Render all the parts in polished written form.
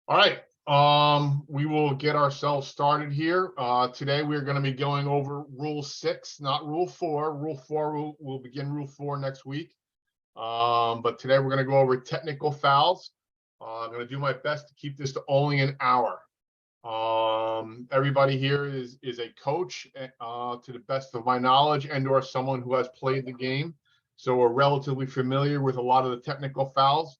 All right. We will get ourselves started here. Today we're going to be going over Rule 6, not Rule 4. Rule 4 we'll begin Rule 4 next week. But today we're going to go over technical fouls. I'm going to do my best to keep this to only an hour. Everybody here is a coach, to the best of my knowledge, and/or someone who has played the game, so we're relatively familiar with a lot of the technical fouls.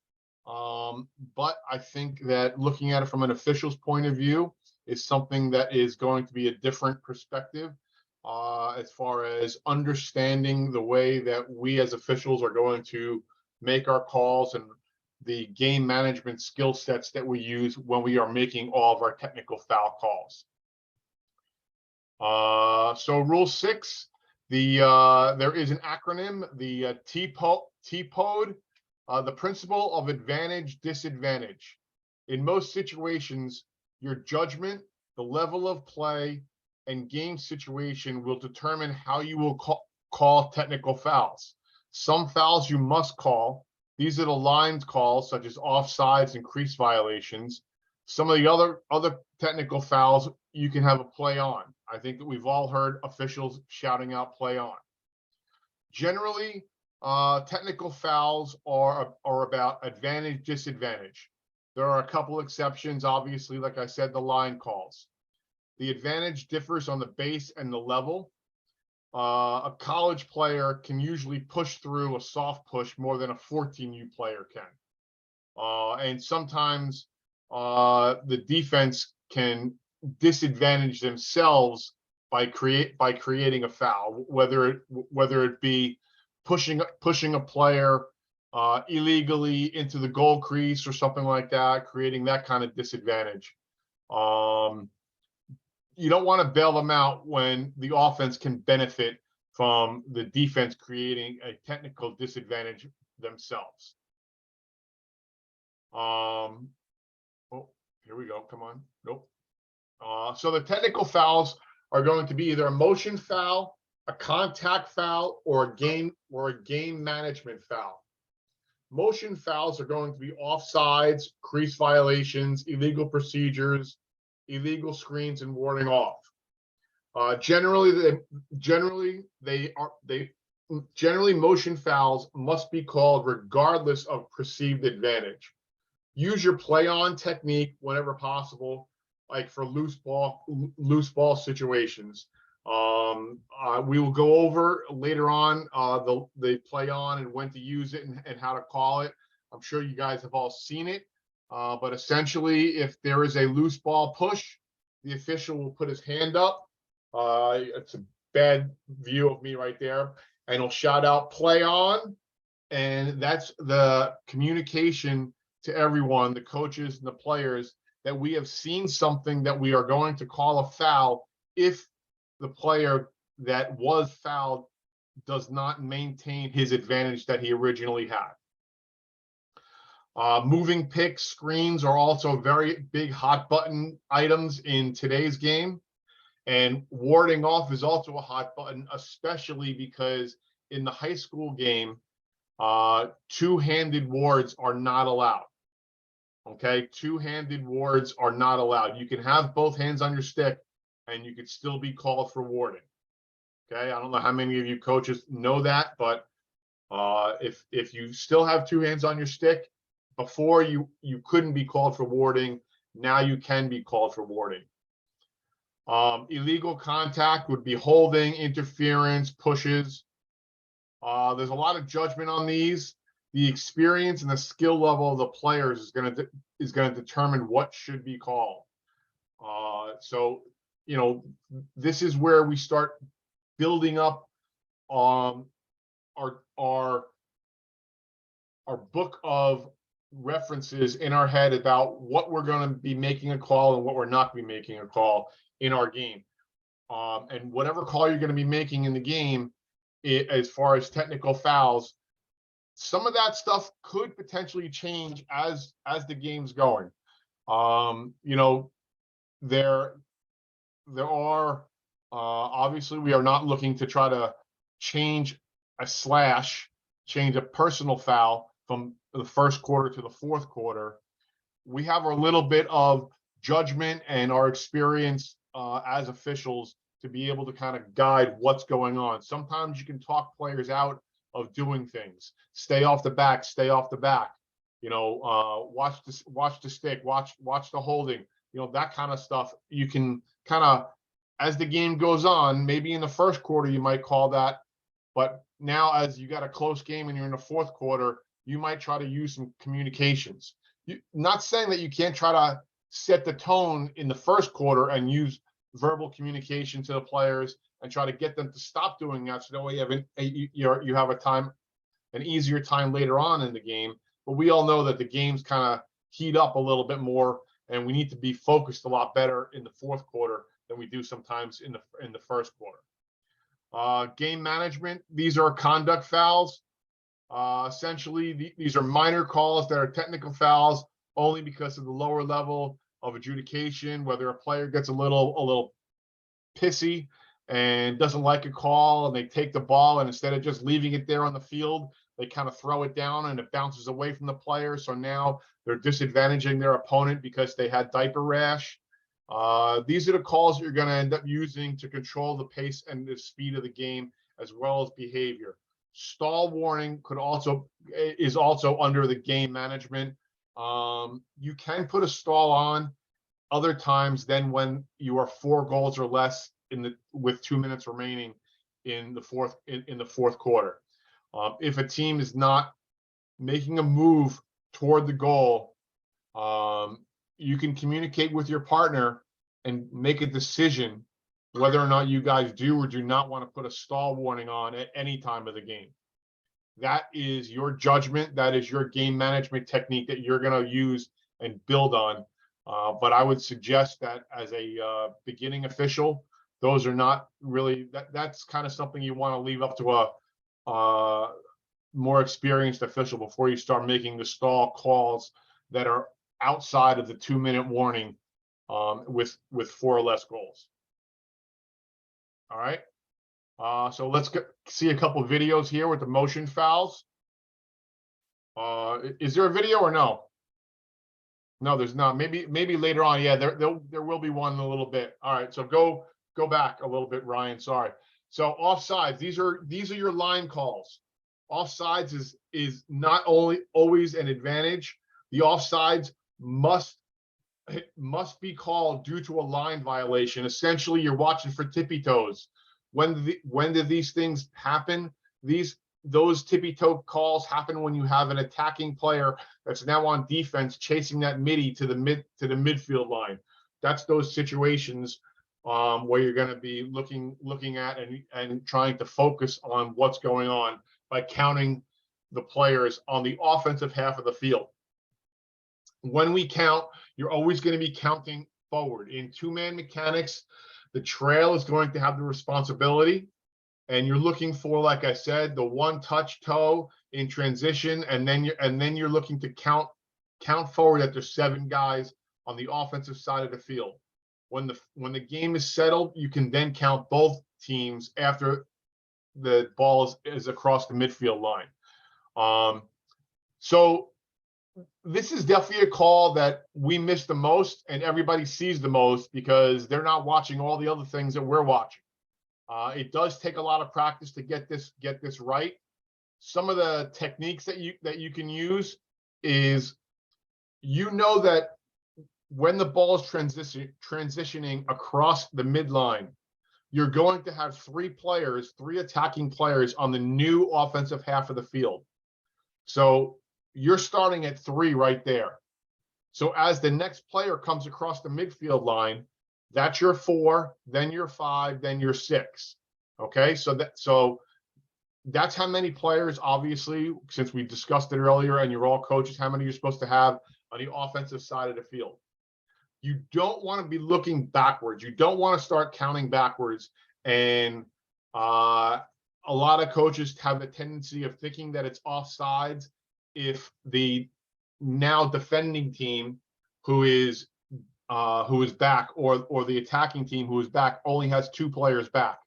But I think that looking at it from an official's point of view is something that is going to be a different perspective, as far as understanding the way that we as officials are going to make our calls and the game management skill sets that we use when we are making all of our technical foul calls. So Rule 6, there is an acronym, the TPOD, the principle of advantage disadvantage. In most situations, your judgment, the level of play, and game situation will determine how you will call technical fouls. Some fouls you must call. These are the lines calls, such as offsides and crease violations. Some of the other technical fouls you can have a play on. I think that we've all heard officials shouting out play on. Generally, technical fouls are about advantage, disadvantage. There are a couple exceptions, obviously, like I said, the line calls. The advantage differs on the base and the level. A college player can usually push through a soft push more than a 14U player can. And sometimes the defense can disadvantage themselves by creating a foul, whether it be pushing a player illegally into the goal crease or something like that, creating that kind of disadvantage. You don't want to bail them out when the offense can benefit from the defense creating a technical disadvantage themselves. Oh, here we go. Come on. Nope. So the technical fouls are going to be either a motion foul, a contact foul, or a game management foul. Motion fouls are going to be offsides, crease violations, illegal procedures, illegal screens, and warding off. Generally motion fouls must be called regardless of perceived advantage. Use your play on technique whenever possible, like for loose ball situations. We will go over later on the play on and when to use it and how to call it. I'm sure you guys have all seen it. But essentially, if there is a loose ball push, the official will put his hand up. It's a bad view of me right there. And he'll shout out play on. And that's the communication to everyone, the coaches and the players, that we have seen something that we are going to call a foul if the player that was fouled does not maintain his advantage that he originally had. Moving picks, screens are also very big hot button items in today's game. And warding off is also a hot button, especially because in the high school game, two-handed wards are not allowed. Okay, two-handed wards are not allowed. You can have both hands on your stick and you could still be called for warding. Okay, I don't know how many of you coaches know that, but if you still have two hands on your stick, before you couldn't be called for warding, now you can be called for warding. Illegal contact would be holding, interference, pushes. There's a lot of judgment on these. The experience and the skill level of the players is going to determine what should be called. So, this is where we start building up our book of references in our head about what we're going to be making a call and what we're not going to be making a call in our game. And whatever call you're going to be making in the game, as far as technical fouls, some of that stuff could potentially change as the game's going. There are obviously, we are not looking to try to change a personal foul from the first quarter to the fourth quarter. we have a little bit of judgment and our experience as officials to be able to kind of guide what's going on. Sometimes you can talk players out of doing things. Stay off the back, stay off the back. You know, watch the stick, watch the holding. You know, that kind of stuff. You can kind of, as the game goes on, maybe in the first quarter you might call that, but now as you got a close game and you're in the fourth quarter, you might try to use some communications. Not saying that you can't try to set the tone in the first quarter and use verbal communication to the players and try to get them to stop doing that, so that way you have an easier time later on in the game. But we all know that the games kind of heat up a little bit more, and we need to be focused a lot better in the fourth quarter than we do sometimes in the first quarter. Game management, these are conduct fouls. Essentially, these are minor calls that are technical fouls only because of the lower level of adjudication, whether a player gets a little pissy and doesn't like a call, and they take the ball, and instead of just leaving it there on the field, they kind of throw it down and it bounces away from the player. So now they're disadvantaging their opponent because they had diaper rash. These are the calls that you're going to end up using to control the pace and the speed of the game, as well as behavior. Stall warning is also under the game management. You can put a stall on other times than when you are 4 goals or less with 2 minutes remaining in the fourth quarter. If a team is not making a move toward the goal, you can communicate with your partner and make a decision whether or not you guys do or do not want to put a stall warning on at any time of the game. That is your judgment. That is your game management technique that you're going to use and build on. But I would suggest that as a beginning official, those are not really, that's kind of something you want to leave up to a more experienced official before you start making the stall calls that are outside of the 2-minute warning with 4 or less goals. All right. So let's see a couple of videos here with the motion fouls. Is there a video or no? No, there's not. Maybe later on. Yeah, there will be one in a little bit. All right. So go back a little bit, Ryan. Sorry. So offsides. These are your line calls. Offsides is not only always an advantage. The offsides must be called due to a line violation. Essentially, you're watching for tippy toes. When do these things happen? Those tippy toe calls happen when you have an attacking player that's now on defense chasing that midi to the midfield line. That's those situations where you're going to be looking at and trying to focus on what's going on by counting the players on the offensive half of the field. When we count, you're always going to be counting forward. In 2-man mechanics, the trail is going to have the responsibility, and you're looking for, like I said, the one-touch toe in transition, and then you're looking to count forward that there's 7 guys on the offensive side of the field. When the game is settled, you can then count both teams after the ball is across the midfield line. So this is definitely a call that we miss the most and everybody sees the most because they're not watching all the other things that we're watching. It does take a lot of practice to get this right. Some of the techniques that you can use is, you know, that when the ball is transitioning across the midline, you're going to have 3 attacking players on the new offensive half of the field. So you're starting at 3 right there. So as the next player comes across the midfield line, that's your 4, then your 5, then your 6. Okay, so that's how many players, obviously, since we discussed it earlier, and you're all coaches, how many you're supposed to have on the offensive side of the field. You don't want to be looking backwards. You don't want to start counting backwards. And a lot of coaches have a tendency of thinking that it's offsides if the now defending team who is back, or the attacking team who is back, only has 2 players back.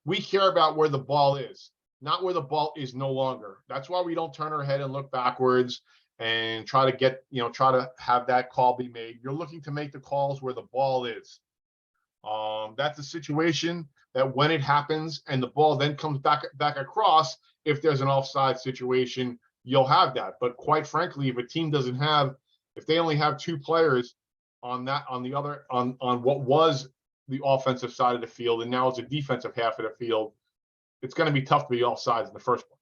We care about where the ball is, not where the ball is no longer. That's why we don't turn our head and look backwards. and try to get, try to have that call be made. You're looking to make the calls where the ball is. That's a situation that when it happens and the ball then comes back across, if there's an offside situation, you'll have that. But quite frankly, if a team doesn't have, if they only have 2 players on what was the offensive side of the field and now it's a defensive half of the field, it's going to be tough to be offsides in the first place.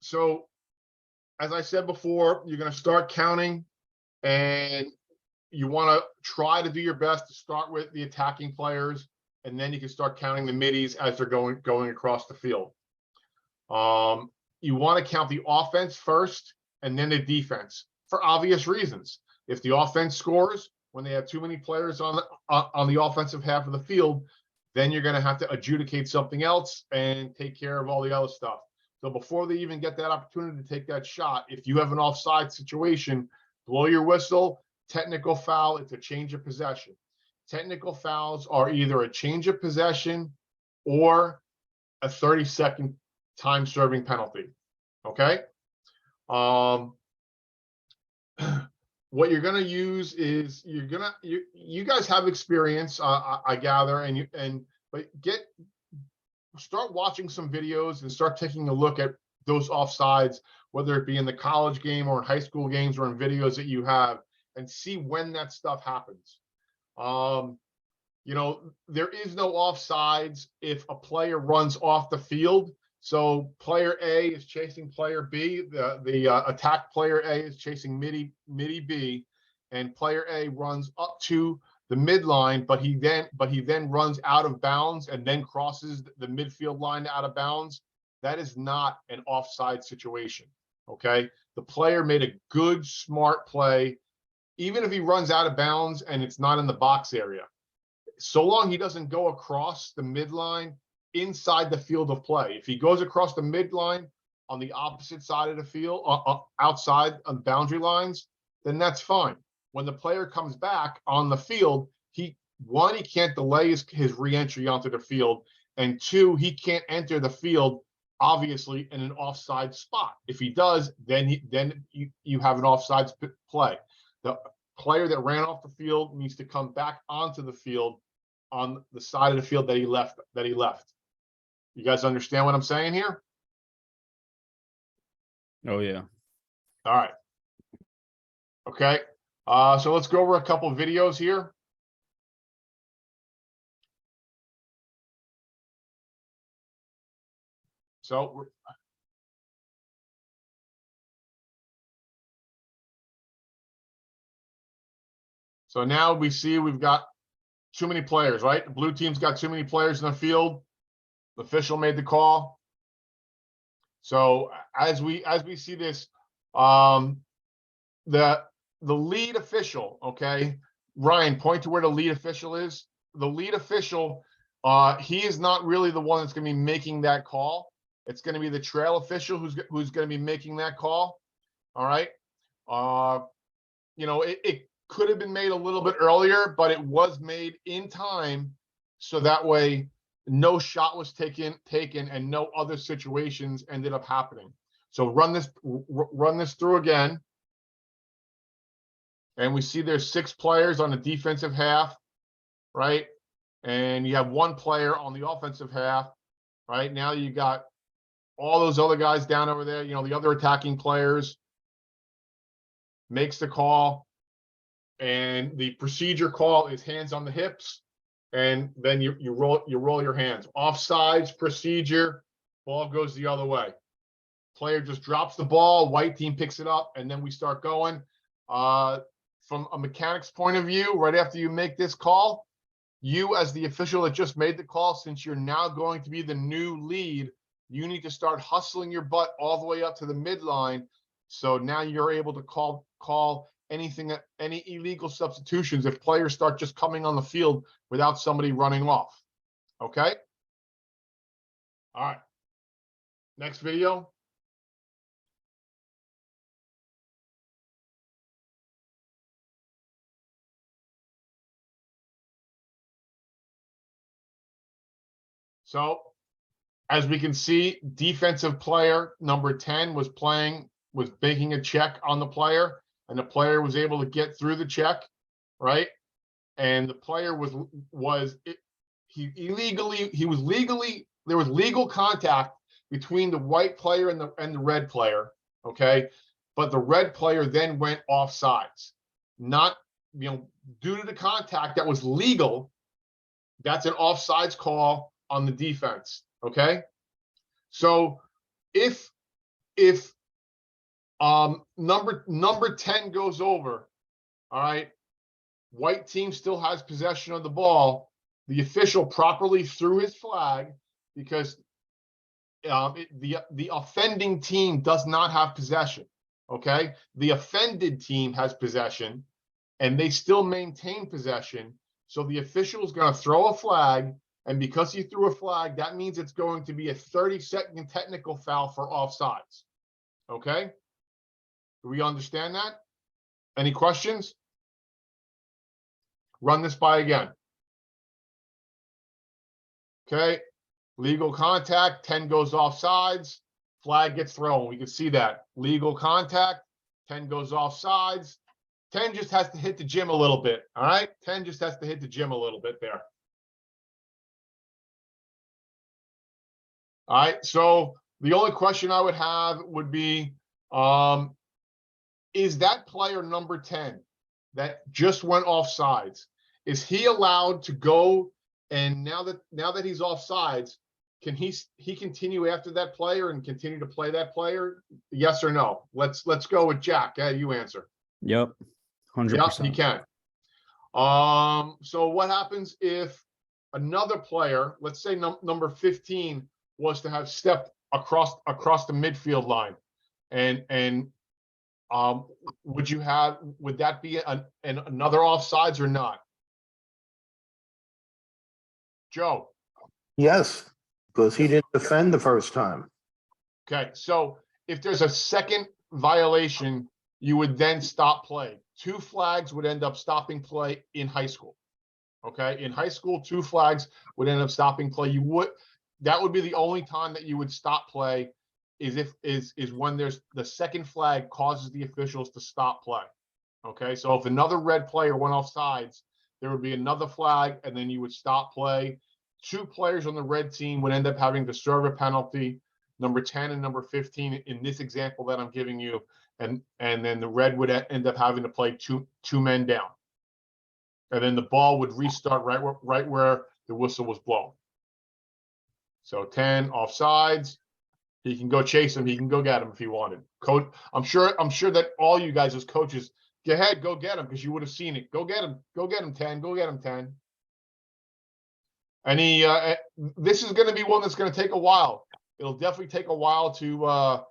So as I said before, you're going to start counting, and you want to try to do your best to start with the attacking players, and then you can start counting the middies as they're going across the field. You want to count the offense first and then the defense for obvious reasons. If the offense scores when they have too many players on the offensive half of the field, then you're going to have to adjudicate something else and take care of all the other stuff. So before they even get that opportunity to take that shot, if you have an offside situation, blow your whistle. Technical foul, it's a change of possession. Technical fouls are either a change of possession or a 30-second time serving penalty. Okay. What you're going to use is you guys have experience, I gather, but start watching some videos and start taking a look at those offsides, whether it be in the college game or in high school games or in videos that you have, and see when that stuff happens. There is no offsides if a player runs off the field. So player A is chasing player B. The attack player A is chasing midi B, and player A runs up to the midline, but he then runs out of bounds and then crosses the midfield line out of bounds. That is not an offside situation. Okay, the player made a good, smart play, even if he runs out of bounds and it's not in the box area. So long he doesn't go across the midline inside the field of play. If he goes across the midline on the opposite side of the field, outside on boundary lines, then that's fine. When the player comes back on the field, he can't delay his re-entry onto the field, and 2, he can't enter the field obviously in an offside spot. If he does, then you have an offside play. The player that ran off the field needs to come back onto the field on the side of the field that he left. You guys understand what I'm saying here? Oh yeah. All right. Okay. So let's go over a couple of videos here. So now we see we've got too many players, right? The blue team's got too many players in the field. The official made the call. So as we see this, the lead official, okay, Ryan, point to where the lead official is. The lead official, he is not really the one that's going to be making that call. It's going to be the trail official who's going to be making that call. All right. It could have been made a little bit earlier, but it was made in time, so that way no shot was taken and no other situations ended up happening. So run this through again. And we see there's 6 players on the defensive half, right? And you have 1 player on the offensive half, right? Now you got all those other guys down over there, the other attacking players. Makes the call, and the procedure call is hands on the hips, and then you roll your hands. Offsides procedure, ball goes the other way. Player just drops the ball, white team picks it up, and then we start going. From a mechanics point of view, right after you make this call, you as the official that just made the call, since you're now going to be the new lead, you need to start hustling your butt all the way up to the midline. So now you're able to call anything, any illegal substitutions if players start just coming on the field without somebody running off. Okay. All right. Next video. So As we can see, defensive player number 10 was making a check on the player, and the player was able to get through the check, right? And the player there was legal contact between the white player and the red player, okay? But the red player then went offsides. Not, due to the contact that was legal, that's an offsides call on the defense. Okay. So if number 10 goes over, all right, white team still has possession of the ball, the official properly threw his flag because the offending team does not have possession. Okay. The offended team has possession and they still maintain possession. So the official is going to throw a flag, and because he threw a flag, that means it's going to be a 30-second technical foul for offsides. Okay? Do we understand that? Any questions? Run this by again. Okay. Legal contact, 10 goes offsides, flag gets thrown. We can see that. Legal contact, 10 goes offsides. 10 just has to hit the gym a little bit, all right? 10 just has to hit the gym a little bit there. All right, so the only question I would have would be, is that player number 10 that just went offsides, is he allowed to go, and now that he's offsides, can he continue after that player and continue to play that player? Yes or no? Let's go with Jack. Yeah, you answer. Yep. 100%. Yep, he can. So what happens if another player, let's say number 15, was to have stepped across the midfield line, and would that be another offsides or not? Joe? Yes, because he didn't defend the first time. Okay, so if there's a second violation, you would then stop play. 2 flags would end up stopping play in high school. Okay, in high school, 2 flags would end up stopping play. That would be the only time that you would stop play, is when there's the second flag causes the officials to stop play. Okay, so if another red player went offsides, there would be another flag, and then you would stop play. 2 players on the red team would end up having to serve a penalty, number 10 and number 15 in this example that I'm giving you, and then the red would end up having to play two men down, and then the ball would restart right where the whistle was blown. So 10 offsides. He can go chase him. He can go get him if he wanted. Coach, I'm sure that all you guys as coaches, go ahead, go get him, because you would have seen it. Go get him. Go get him, 10. Go get him, 10. And this is going to be one that's going to take a while. It'll definitely take a while to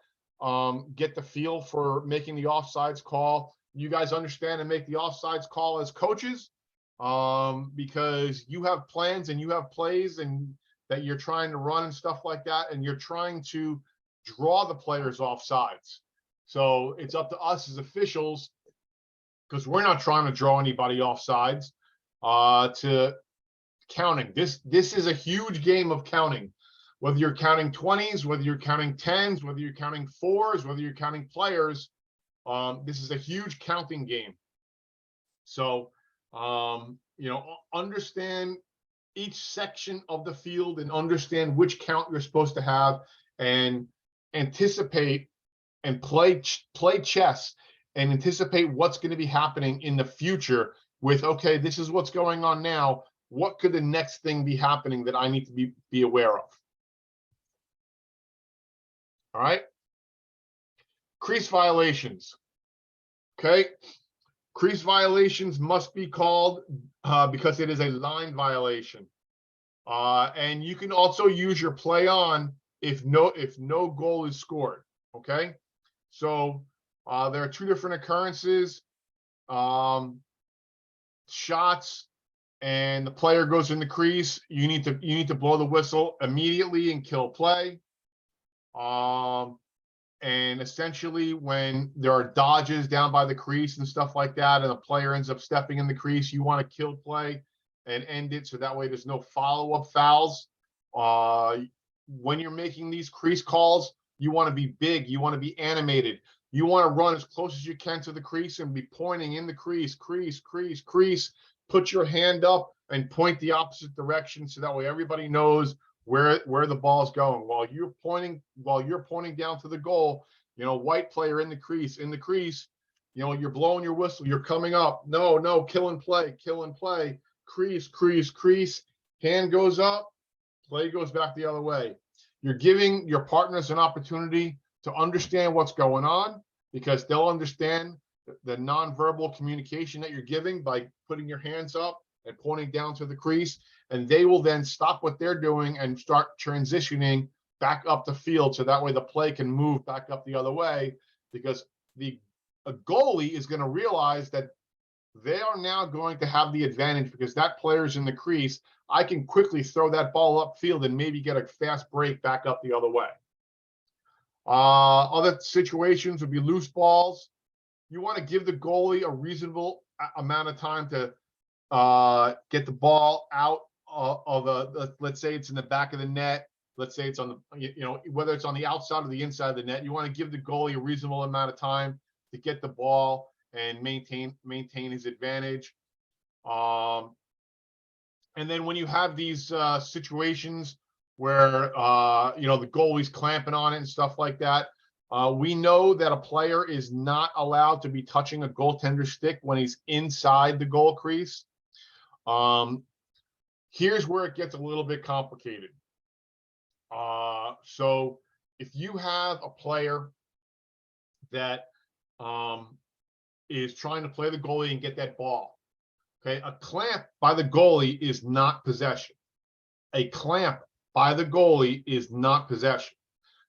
get the feel for making the offsides call. You guys understand and make the offsides call as coaches, because you have plans and you have plays and that you're trying to run and stuff like that, and you're trying to draw the players offsides. So it's up to us as officials, because we're not trying to draw anybody offsides, to counting. This is a huge game of counting. Whether you're counting 20s, whether you're counting 10s, whether you're counting 4s, whether you're counting players, this is a huge counting game. So, understand each section of the field and understand which count you're supposed to have, and anticipate and play chess and anticipate what's going to be happening in the future with, okay, this is what's going on now. What could the next thing be happening that I need to be aware of? All right. Crease violations. Okay. Crease violations must be called because it is a line violation. And you can also use your play on if no goal is scored. Okay. So there are 2 different occurrences. Shots and the player goes in the crease. You need to blow the whistle immediately and kill play. And essentially, when there are dodges down by the crease and stuff like that, and the player ends up stepping in the crease, you want to kill play and end it, so that way there's no follow-up fouls. when you're making these crease calls, you want to be big, you want to be animated. You want to run as close as you can to the crease and be pointing in the crease, crease, crease, crease. Put your hand up and point the opposite direction so that way everybody knows where the ball's going. While you're pointing down to the goal, white player in the crease, you're blowing your whistle, you're coming up. No, kill and play, crease, crease, crease. Hand goes up, play goes back the other way. You're giving your partners an opportunity to understand what's going on, because they'll understand the nonverbal communication that you're giving by putting your hands up and pointing down to the crease, and they will then stop what they're doing and start transitioning back up the field, so that way the play can move back up the other way, because a goalie is going to realize that they are now going to have the advantage because that player's in the crease. I can quickly throw that ball upfield and maybe get a fast break back up the other way. Other situations would be loose balls. You want to give the goalie a reasonable amount of time to get the ball out of let's say it's in the back of the net. Let's say it's on the, whether it's on the outside or the inside of the net, you want to give the goalie a reasonable amount of time to get the ball and maintain his advantage. And then when you have these situations where the goalie's clamping on it and stuff like that, we know that a player is not allowed to be touching a goaltender stick when he's inside the goal crease. Here's where it gets a little bit complicated. So if you have a player that is trying to play the goalie and get that ball, okay, a clamp by the goalie is not possession. A clamp by the goalie is not possession.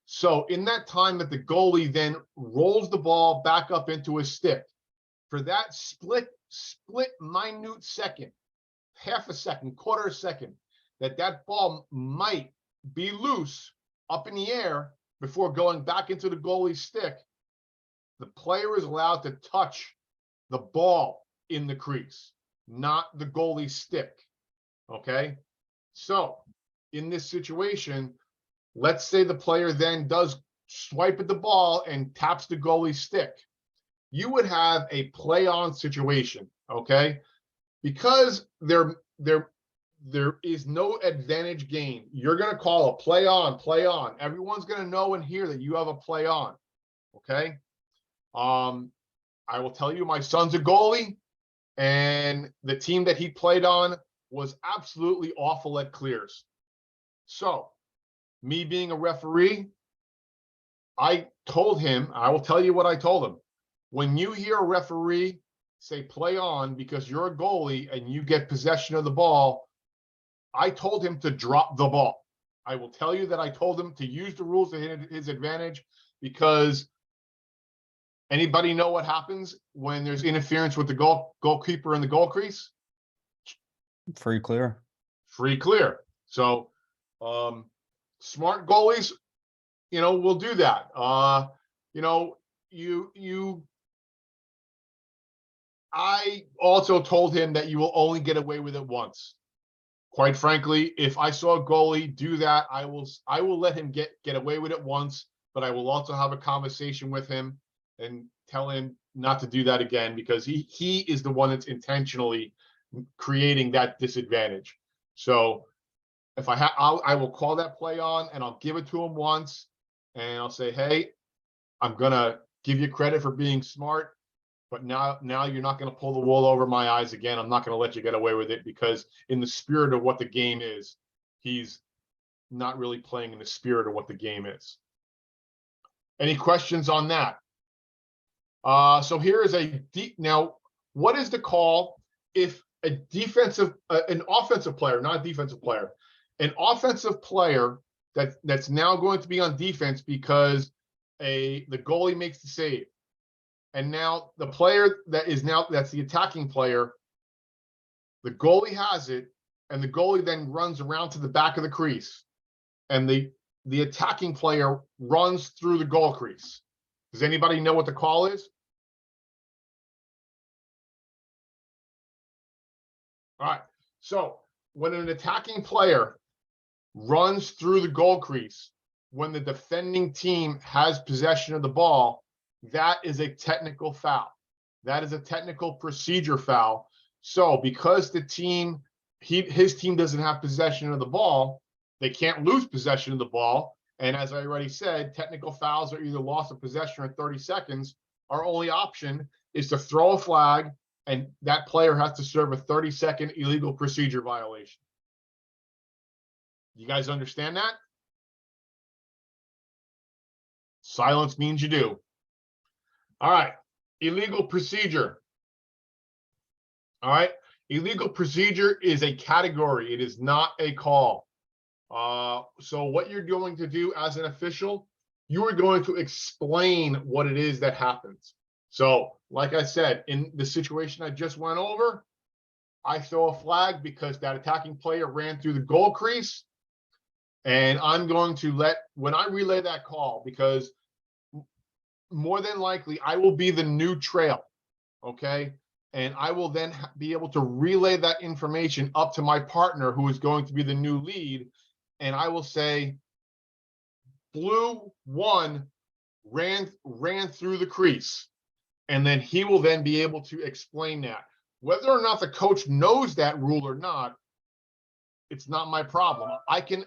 So in that time that the goalie then rolls the ball back up into his stick, for that split minute second, half a second, quarter a second, that ball might be loose up in the air before going back into the goalie's stick, the player is allowed to touch the ball in the crease, not the goalie's stick. Okay? So in this situation, let's say the player then does swipe at the ball and taps the goalie's stick. You would have a play-on situation, okay? Because there is no advantage gain. You're going to call a play on. Everyone's going to know and hear that you have a play on, okay? I will tell you, my son's a goalie, and the team that he played on was absolutely awful at clears. So, me being a referee, I told him, I will tell you what I told him. When you hear a referee say play on because you're a goalie and you get possession of the ball, I told him to drop the ball. I will tell you that I told him to use the rules to his advantage, because anybody know what happens when there's interference with the goalkeeper in the goal crease? Free clear. Free clear. So, smart goalies, will do that. I also told him that you will only get away with it once. Quite frankly, if I saw a goalie do that, I will let him get away with it once, but I will also have a conversation with him and tell him not to do that again, because he is the one that's intentionally creating that disadvantage. So if I will call that play on and I'll give it to him once, and I'll say, hey, I'm gonna give you credit for being smart, but now you're not gonna pull the wool over my eyes again. I'm not gonna let you get away with it, because in the spirit of what the game is, he's not really playing in the spirit of what the game is. Any questions on that? So here is now, what is the call if an offensive player, not a defensive player, an offensive player that's now going to be on defense because the goalie makes the save, and now the player that's the attacking player, the goalie has it, and the goalie then runs around to the back of the crease, and the attacking player runs through the goal crease. Does anybody know what the call is? All right. So when an attacking player runs through the goal crease when the defending team has possession of the ball, that is a technical foul. That is a technical procedure foul. So because the team, his team doesn't have possession of the ball, they can't lose possession of the ball. And as I already said, technical fouls are either loss of possession or 30 seconds. Our only option is to throw a flag, and that player has to serve a 30-second illegal procedure violation. You guys understand that? Silence means you do. All right, illegal procedure. All right, illegal procedure is a category. It is not a call. So what you're going to do as an official, you are going to explain what it is that happens. So, like I said, in the situation I just went over, I throw a flag because that attacking player ran through the goal crease. And I'm going to when I relay that call, because more than likely I will be the new trail, okay? And I will then be able to relay that information up to my partner who is going to be the new lead. And I will say, blue 1 ran through the crease. And then he will then be able to explain that. Whether or not the coach knows that rule or not, it's not my problem. I can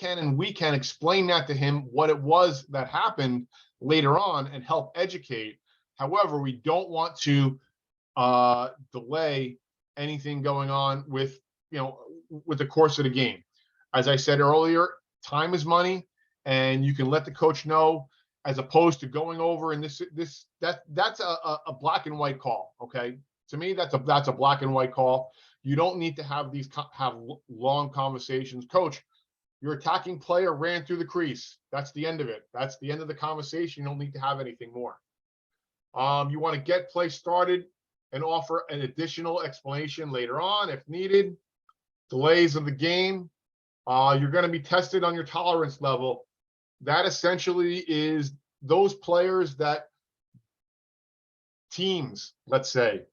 and we can explain that to him, what it was that happened later on, and help educate. However, we don't want to delay anything going on with the course of the game. As I said earlier, time is money, and you can let the coach know, as opposed to going over and that's a black and white call. Okay, to me, that's a black and white call. You don't need to have long conversations. Coach, your attacking player ran through the crease. That's the end of it. That's the end of the conversation. You don't need to have anything more. You want to get play started and offer an additional explanation later on if needed. Delays of the game. You're going to be tested on your tolerance level. That essentially is those players that teams, let's say,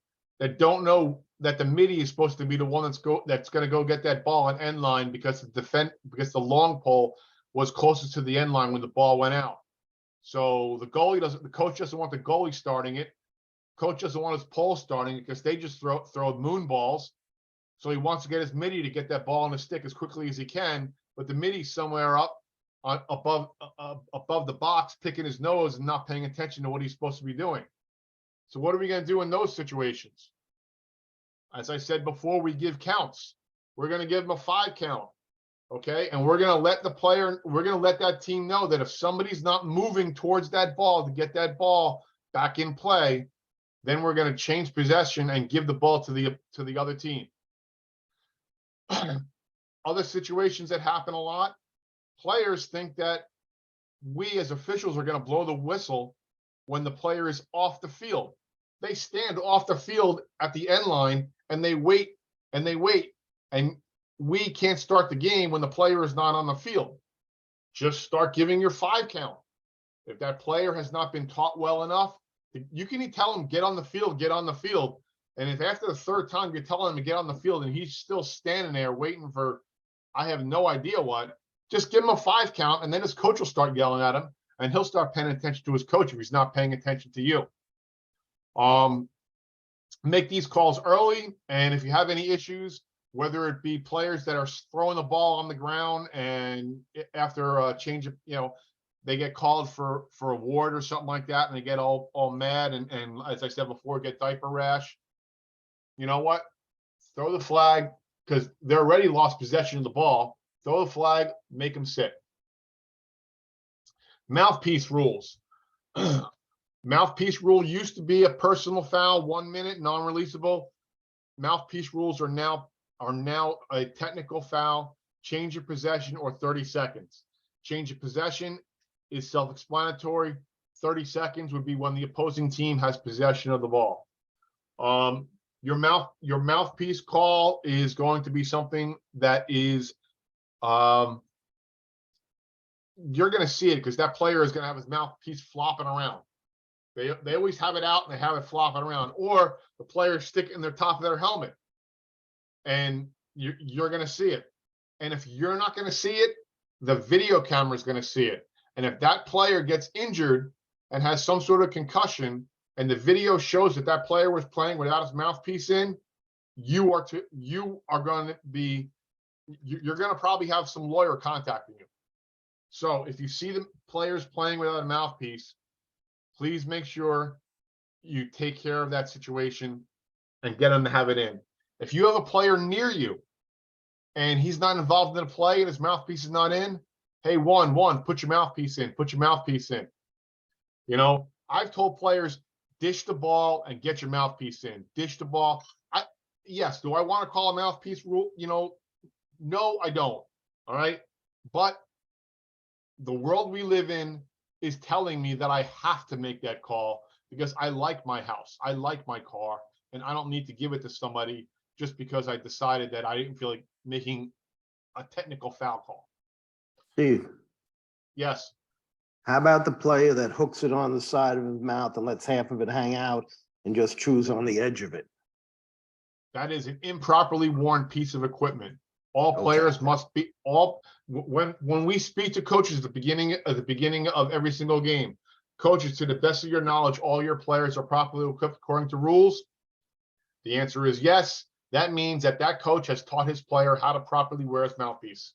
that don't know that the midi is supposed to be the one that's going to go get that ball on end line because the long pole was closest to the end line when the ball went out. So the coach doesn't want the goalie starting it. Coach doesn't want his pole starting it because they just throw moon balls. So he wants to get his midi to get that ball on the stick as quickly as he can, but the midi's somewhere up above the box, picking his nose and not paying attention to what he's supposed to be doing. So what are we going to do in those situations? As I said before, we give counts. We're going to give them a 5 count, okay? And we're going to let that team know that if somebody's not moving towards that ball to get that ball back in play, then we're going to change possession and give the ball to the other team. Other situations that happen a lot, players think that we as officials are going to blow the whistle when the player is off the field. They stand off the field at the end line and they wait and they wait. And we can't start the game when the player is not on the field. Just start giving your 5 count. If that player has not been taught well enough, you can tell him, get on the field, get on the field. And if after the 3rd time you're telling him to get on the field and he's still standing there waiting for, I have no idea what, just give him a 5 count, and then his coach will start yelling at him, and he'll start paying attention to his coach if he's not paying attention to you. Make these calls early, and if you have any issues, whether it be players that are throwing the ball on the ground and after a change of, they get called for a ward or something like that, and they get all mad and as I said before, get diaper rash. You know what? Throw the flag, because they're already lost possession of the ball. Throw the flag, make them sit. Mouthpiece rules. Mouthpiece rule used to be a personal foul, 1 minute, non-releasable. Mouthpiece rules are now a technical foul, change of possession, or 30 seconds. Change of possession is self-explanatory. 30 seconds would be when the opposing team has possession of the ball. Your mouthpiece call is going to be something that is, you're going to see it because that player is going to have his mouthpiece flopping around. They always have it out and they have it flopping around, or the player stick in the top of their helmet, and you're going to see it. And if you're not going to see it, the video camera is going to see it. And if that player gets injured and has some sort of concussion, and the video shows that that player was playing without his mouthpiece in, you're going to probably have some lawyer contacting you. So if you see the players playing without a mouthpiece, please make sure you take care of that situation and get them to have it in. If you have a player near you and he's not involved in the play and his mouthpiece is not in, hey, one, put your mouthpiece in, put your mouthpiece in. You know, I've told players, dish the ball and get your mouthpiece in. Dish the ball. Yes, do I want to call a mouthpiece rule? You know, no, I don't. All right. But the world we live in is telling me that I have to make that call because I like my house. I like my car, and I don't need to give it to somebody just because I decided that I didn't feel like making a technical foul call. Steve, Yes. how about the player that hooks it on the side of his mouth and lets half of it hang out and just chews on the edge of it? That is an improperly worn piece of equipment. All Okay. players must be when we speak to coaches at the beginning of every single game, coaches, to the best of your knowledge, all your players are properly equipped according to rules. The answer is yes. That means that that coach has taught his player how to properly wear his mouthpiece.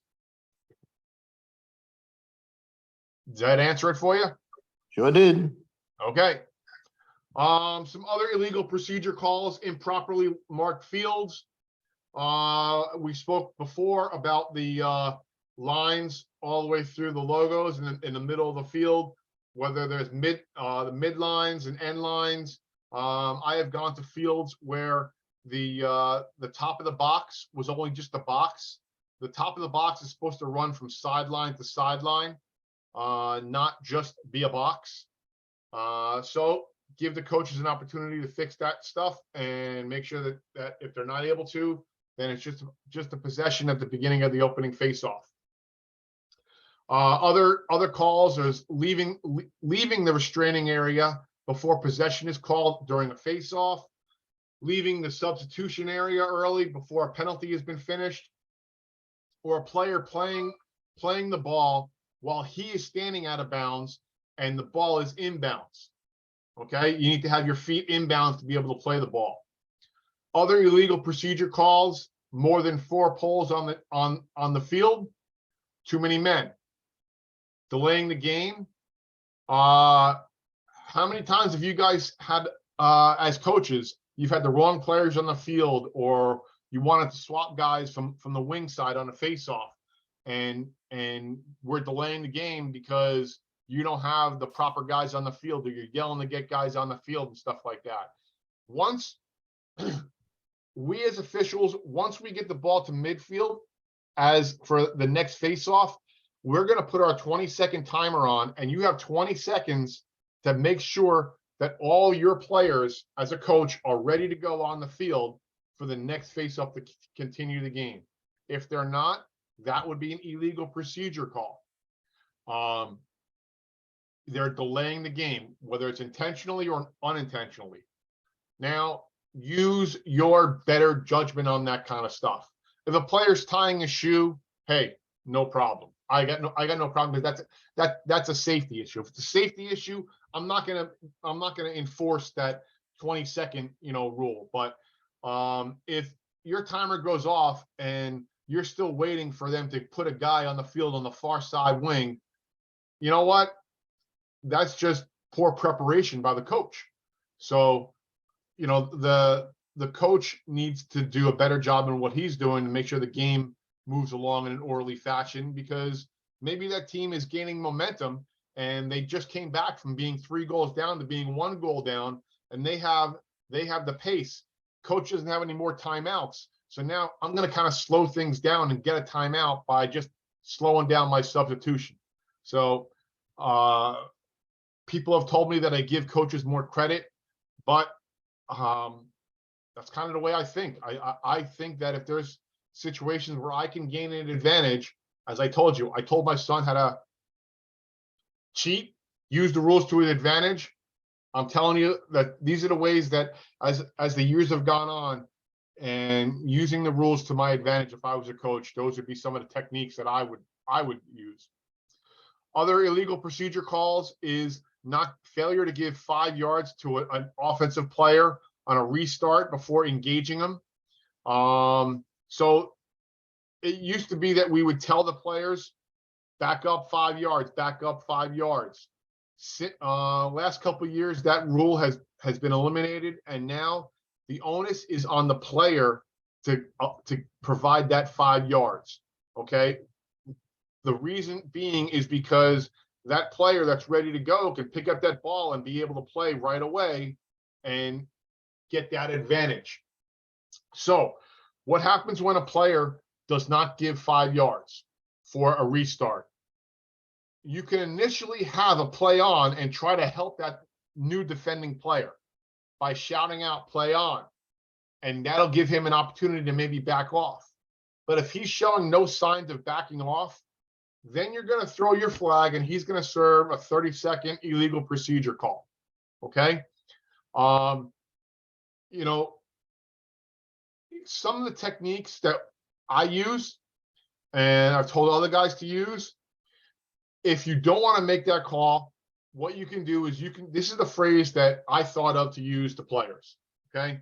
Does that answer it for you? Sure did. Okay. Some other illegal procedure calls: improperly marked fields. We spoke before about the lines all the way through the logos in the middle of the field, whether there's the mid lines and end lines. I have gone to fields where the top of the box was only just a box. The top of the box is supposed to run from sideline to sideline, not just be a box. So give the coaches an opportunity to fix that stuff and make sure that if they're not able to, then it's just a possession at the beginning of the opening faceoff. Other calls is leaving the restraining area before possession is called during a faceoff, leaving the substitution area early before a penalty has been finished, or a player playing the ball while he is standing out of bounds and the ball is inbounds. Okay, you need to have your feet inbounds to be able to play the ball. Other illegal procedure calls: more than 4 poles on the field, too many men, delaying the game. How many times have you guys had, as coaches, you've had the wrong players on the field, or you wanted to swap guys from the wing side on a face-off, and we're delaying the game because you don't have the proper guys on the field, or you're yelling to get guys on the field and stuff like that. Once we as officials, once we get the ball to midfield as for the next face-off, we're going to put our 20-second timer on, and you have 20 seconds to make sure that all your players as a coach are ready to go on the field for the next face-off to continue the game. If they're not, that would be an illegal procedure call. They're delaying the game, whether it's intentionally or unintentionally. Now, use your better judgment on that kind of stuff. If a player's tying a shoe, hey, no problem. I got no problem, because that's a safety issue. If it's a safety issue, I'm not gonna enforce that 20-second rule. But if your timer goes off and you're still waiting for them to put a guy on the field on the far side wing, you know what? That's just poor preparation by the coach. So, the coach needs to do a better job in what he's doing to make sure the game moves along in an orderly fashion, because maybe that team is gaining momentum and they just came back from being 3 goals down to being 1 goal down, and they have the pace. Coach doesn't have any more timeouts. So now I'm going to kind of slow things down and get a timeout by just slowing down my substitution. So, people have told me that I give coaches more credit, but that's kind of the way I think. I think that if there's situations where I can gain an advantage, as I told you, I told my son how to cheat, use the rules to his advantage. I'm telling you that these are the ways that as the years have gone on, and using the rules to my advantage. If I was a coach, those would be some of the techniques that I would use. Other illegal procedure calls is not failure to give 5 yards to an offensive player on a restart before engaging them. So it used to be that we would tell the players, back up 5 yards, back up 5 yards. Last couple of years, that rule has been eliminated, and now the onus is on the player to provide that 5 yards. Okay. The reason being is because that player that's ready to go can pick up that ball and be able to play right away and get that advantage. So what happens when a player does not give 5 yards for a restart? You can initially have a play on and try to help that new defending player by shouting out play on, and that'll give him an opportunity to maybe back off. But if he's showing no signs of backing off, then you're going to throw your flag and he's going to serve a 30-second illegal procedure call. Okay. You know, some of the techniques that I use and I've told other guys to use, if you don't want to make that call, what you can do is this is the phrase that I thought of to use to players. Okay.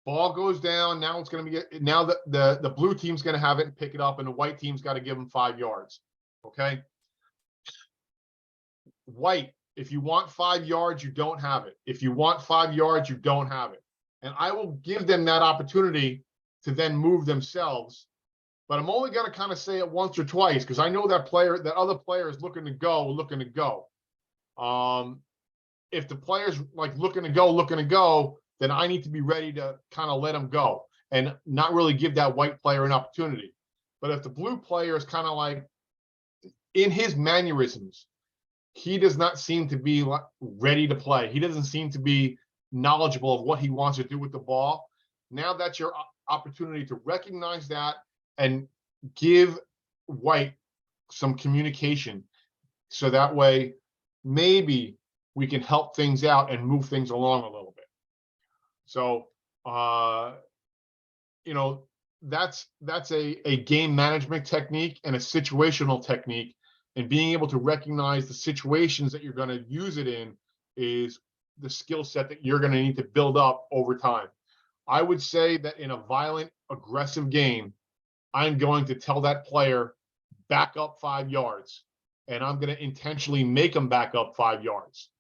Ball goes down. Now it's going to be, now the blue team's going to have it and pick it up, and the white team's got to give them 5 yards. Okay. White, if you want 5 yards, you don't have it. If you want 5 yards, you don't have it. And I will give them that opportunity to then move themselves. But I'm only going to kind of say it once or twice, because I know that other player is looking to go. If the player's like looking to go, then I need to be ready to kind of let him go and not really give that white player an opportunity. But if the blue player is kind of like in his mannerisms, he does not seem to be ready to play. He doesn't seem to be knowledgeable of what he wants to do with the ball. Now that's your opportunity to recognize that and give white some communication. So that way, maybe we can help things out and move things along a little bit. So, you know, that's a game management technique and a situational technique, and being able to recognize the situations that you're going to use it in is the skill set that you're going to need to build up over time. I would say that in a violent, aggressive game, I'm going to tell that player, back up 5 yards, and I'm going to intentionally make them back up 5 yards.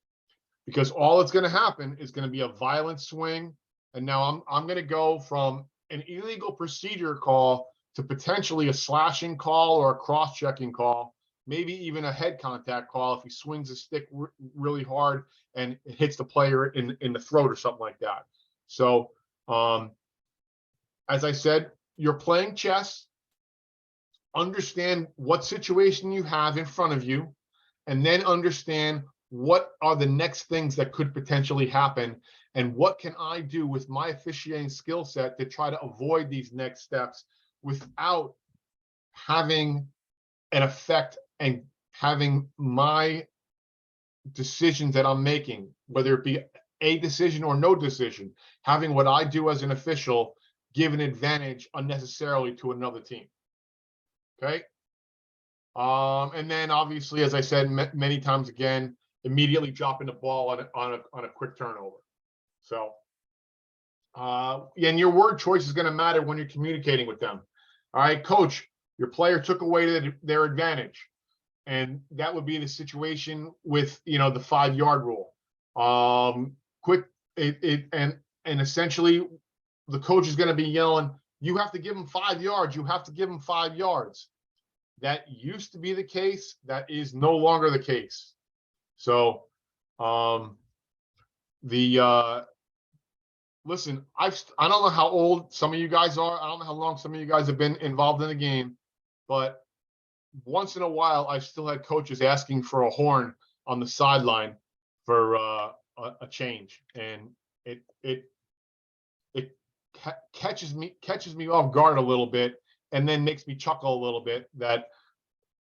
Because all that's going to happen is going to be a violent swing. And now I'm going to go from an illegal procedure call to potentially a slashing call or a cross-checking call, maybe even a head contact call if he swings a stick really hard and it hits the player in the throat or something like that. So, as I said, you're playing chess. Understand what situation you have in front of you, and then understand what are the next things that could potentially happen, and what can I do with my officiating skill set to try to avoid these next steps without having an effect and having my decisions that I'm making, whether it be a decision or no decision, having what I do as an official give an advantage unnecessarily to another team. Okay. And then obviously, as I said many times again, immediately dropping the ball on a quick turnover. So, and your word choice is going to matter when you're communicating with them. All right, coach, your player took away their advantage, and that would be the situation with, you know, the 5 yard rule. And essentially, the coach is going to be yelling, "You have to give them 5 yards. You have to give them 5 yards." That used to be the case. That is no longer the case. So, listen, I don't know how old some of you guys are. I don't know how long some of you guys have been involved in the game, but once in a while, I've still had coaches asking for a horn on the sideline for a change, and it catches me off guard a little bit, and then makes me chuckle a little bit that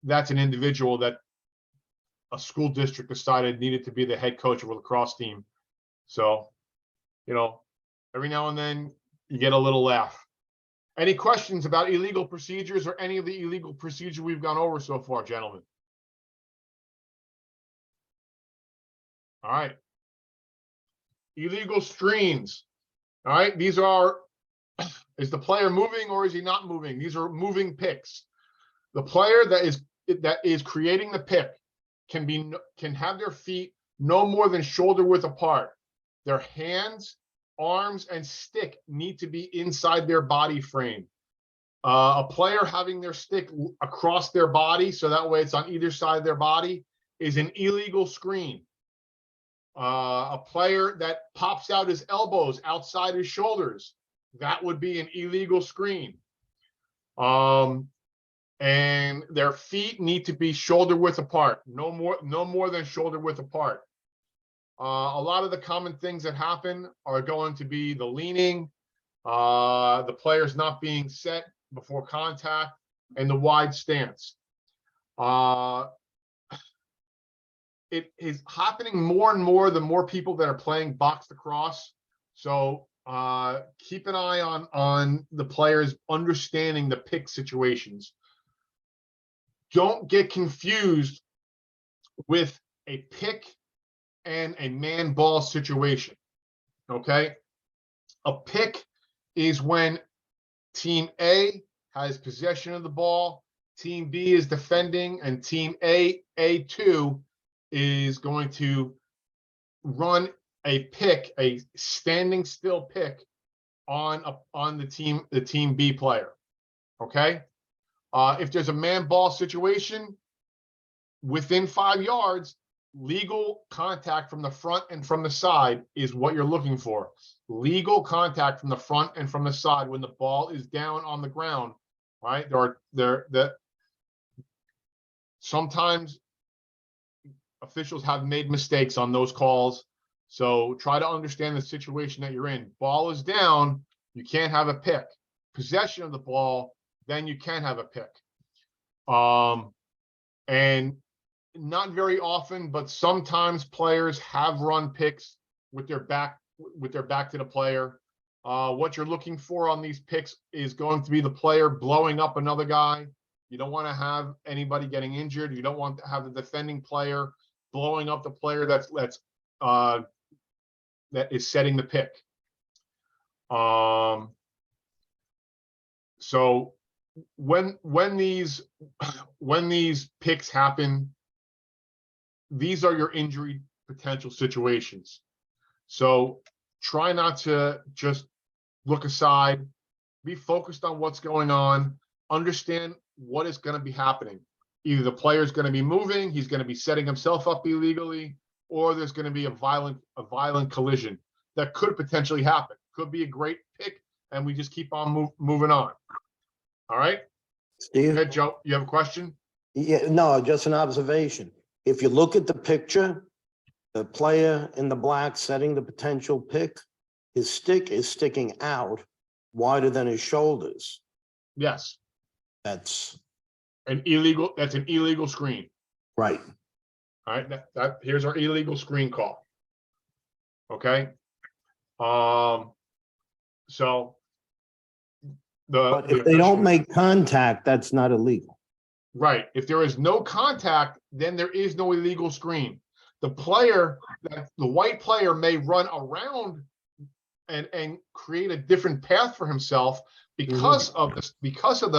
that's an individual that a school district decided needed to be the head coach of a lacrosse team. So, you know, every now and then you get a little laugh. Any questions about illegal procedures or any of the illegal procedure we've gone over so far, gentlemen? All right. Illegal screens. All right. These are, is the player moving or is he not moving? These are moving picks. The player that is creating the pick can have their feet no more than shoulder width apart. Their hands, arms, and stick need to be inside their body frame. A player having their stick across their body, so that way it's on either side of their body, is an illegal screen. A player that pops out his elbows outside his shoulders, that would be an illegal screen. And their feet need to be shoulder width apart, no more than shoulder width apart. A lot of the common things that happen are going to be the leaning, the players not being set before contact, and the wide stance. It is happening more and more the more people that are playing box lacrosse. So keep an eye on the players understanding the pick situations. Don't get confused with a pick and a man ball situation. Okay. A pick is when team A has possession of the ball, team B is defending, and team A2 is going to run a pick, a standing still pick on the team B player. Okay. If there's a man ball situation within 5 yards, legal contact from the front and from the side is what you're looking for. Legal contact from the front and from the side when the ball is down on the ground, right? Sometimes officials have made mistakes on those calls. So try to understand the situation that you're in. Ball is down, you can't have a pick. Possession of the ball, then you can have a pick. And not very often, but sometimes players have run picks with their back to the player. What you're looking for on these picks is going to be the player blowing up another guy. You don't want to have anybody getting injured. You don't want to have the defending player blowing up the player that is setting the pick. So when these picks happen, these are your injury potential situations. So try not to just look aside, be focused on what's going on, understand what is going to be happening. Either the player is going to be moving, he's going to be setting himself up illegally, or there's going to be a violent collision that could potentially happen. Could be a great pick, and we just keep on moving on. All right. Steve? Go ahead, Joe. You have a question? Yeah, no, just an observation. If you look at the picture, the player in the black setting the potential pick, his stick is sticking out wider than his shoulders. Yes. That's An illegal screen. right. All right. Here's our illegal screen call. Okay. So But if they don't make contact, that's not illegal. right. If there is no contact, then there is no illegal screen. The white player may run around and create a different path for himself because of this, because of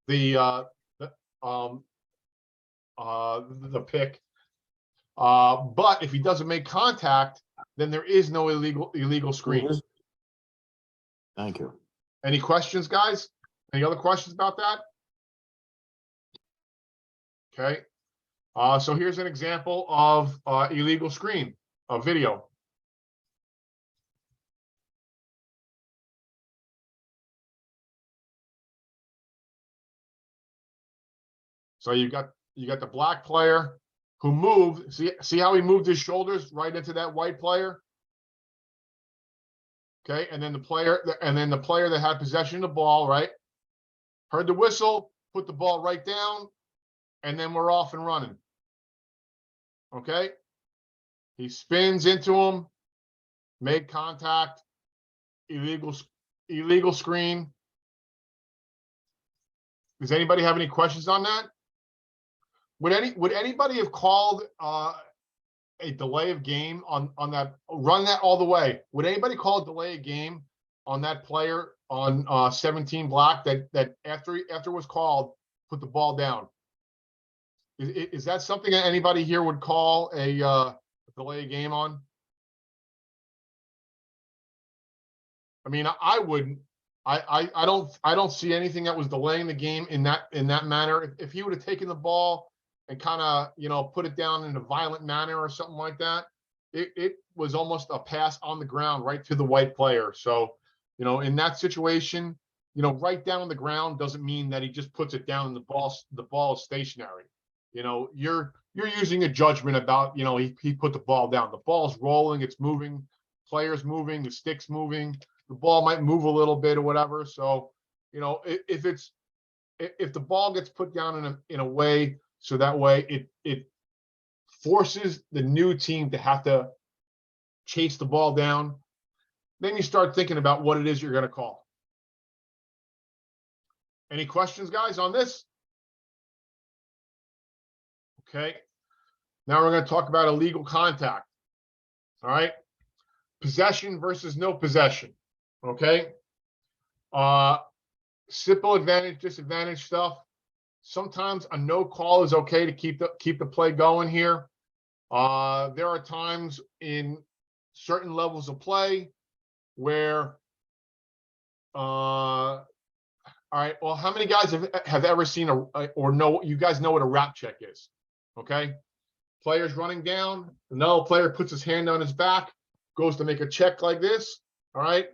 the pick. But if he doesn't make contact, then there is no illegal screen. Thank you. Any questions, guys? Any other questions about that? Okay. So here's an example of illegal screen, a video. So you got the black player who moved. See how he moved his shoulders right into that white player? Okay, and then the player that had possession of the ball, right? Heard the whistle, put the ball right down, and then we're off and running. Okay? He spins into him, made contact, illegal illegal screen. Does anybody have any questions on that? Would anybody have called a delay of game on that, run that all the way? Would anybody call a delay of game on that player on 17 black that after it was called, put the ball down? Is that something that anybody here would call a delay of game on? I mean, I wouldn't. I don't see anything that was delaying the game in that manner. If he would have taken the ball and kind of, you know, put it down in a violent manner or something like that, it was almost a pass on the ground right to the white player. So, you know, in that situation, you know, right down on the ground doesn't mean that he just puts it down and the ball is stationary. You know, you're using a judgment about, you know, he put the ball down. The ball's rolling, it's moving, players moving, the stick's moving, the ball might move a little bit or whatever. So, you know, if the ball gets put down in a way so that way it forces the new team to have to chase the ball down, then you start thinking about what it is you're going to call. Any questions, guys, on this? Okay. Now we're going to talk about illegal contact. All right. Possession versus no possession. Okay. Simple advantage, disadvantage stuff. Sometimes a no call is okay to keep the play going here. There are times in certain levels of play where all right, well, how many guys have ever seen or know, you guys know what a wrap check is? Okay. Player's running down, another player puts his hand on his back, goes to make a check like this. All right.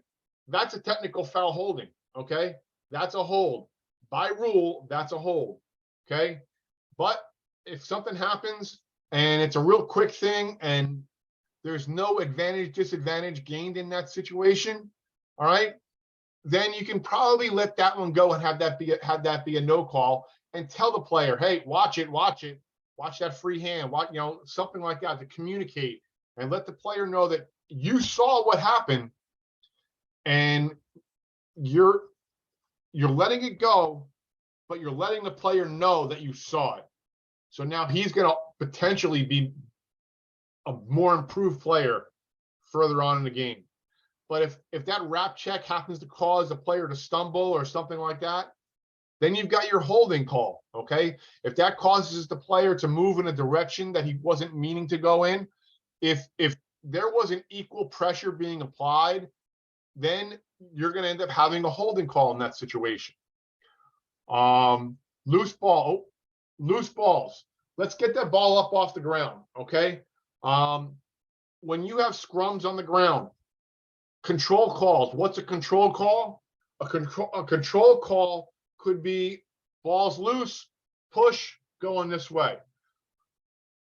That's a technical foul holding. Okay. That's a hold. By rule, that's a hold. Okay. But if something happens and it's a real quick thing and there's no advantage, disadvantage gained in that situation, all right, then you can probably let that one go and have that be a no call and tell the player, hey, watch that free hand, you know, something like that to communicate and let the player know that you saw what happened and you're letting it go, but you're letting the player know that you saw it. So now he's going to potentially be a more improved player further on in the game. But if that wrap check happens to cause the player to stumble or something like that, then you've got your holding call, okay? If that causes the player to move in a direction that he wasn't meaning to go in, if there wasn't equal pressure being applied, then you're going to end up having a holding call in that situation. Loose balls. Let's get that ball up off the ground, okay? When you have scrums on the ground, control calls. What's a control call? A control call could be balls loose, push, going this way.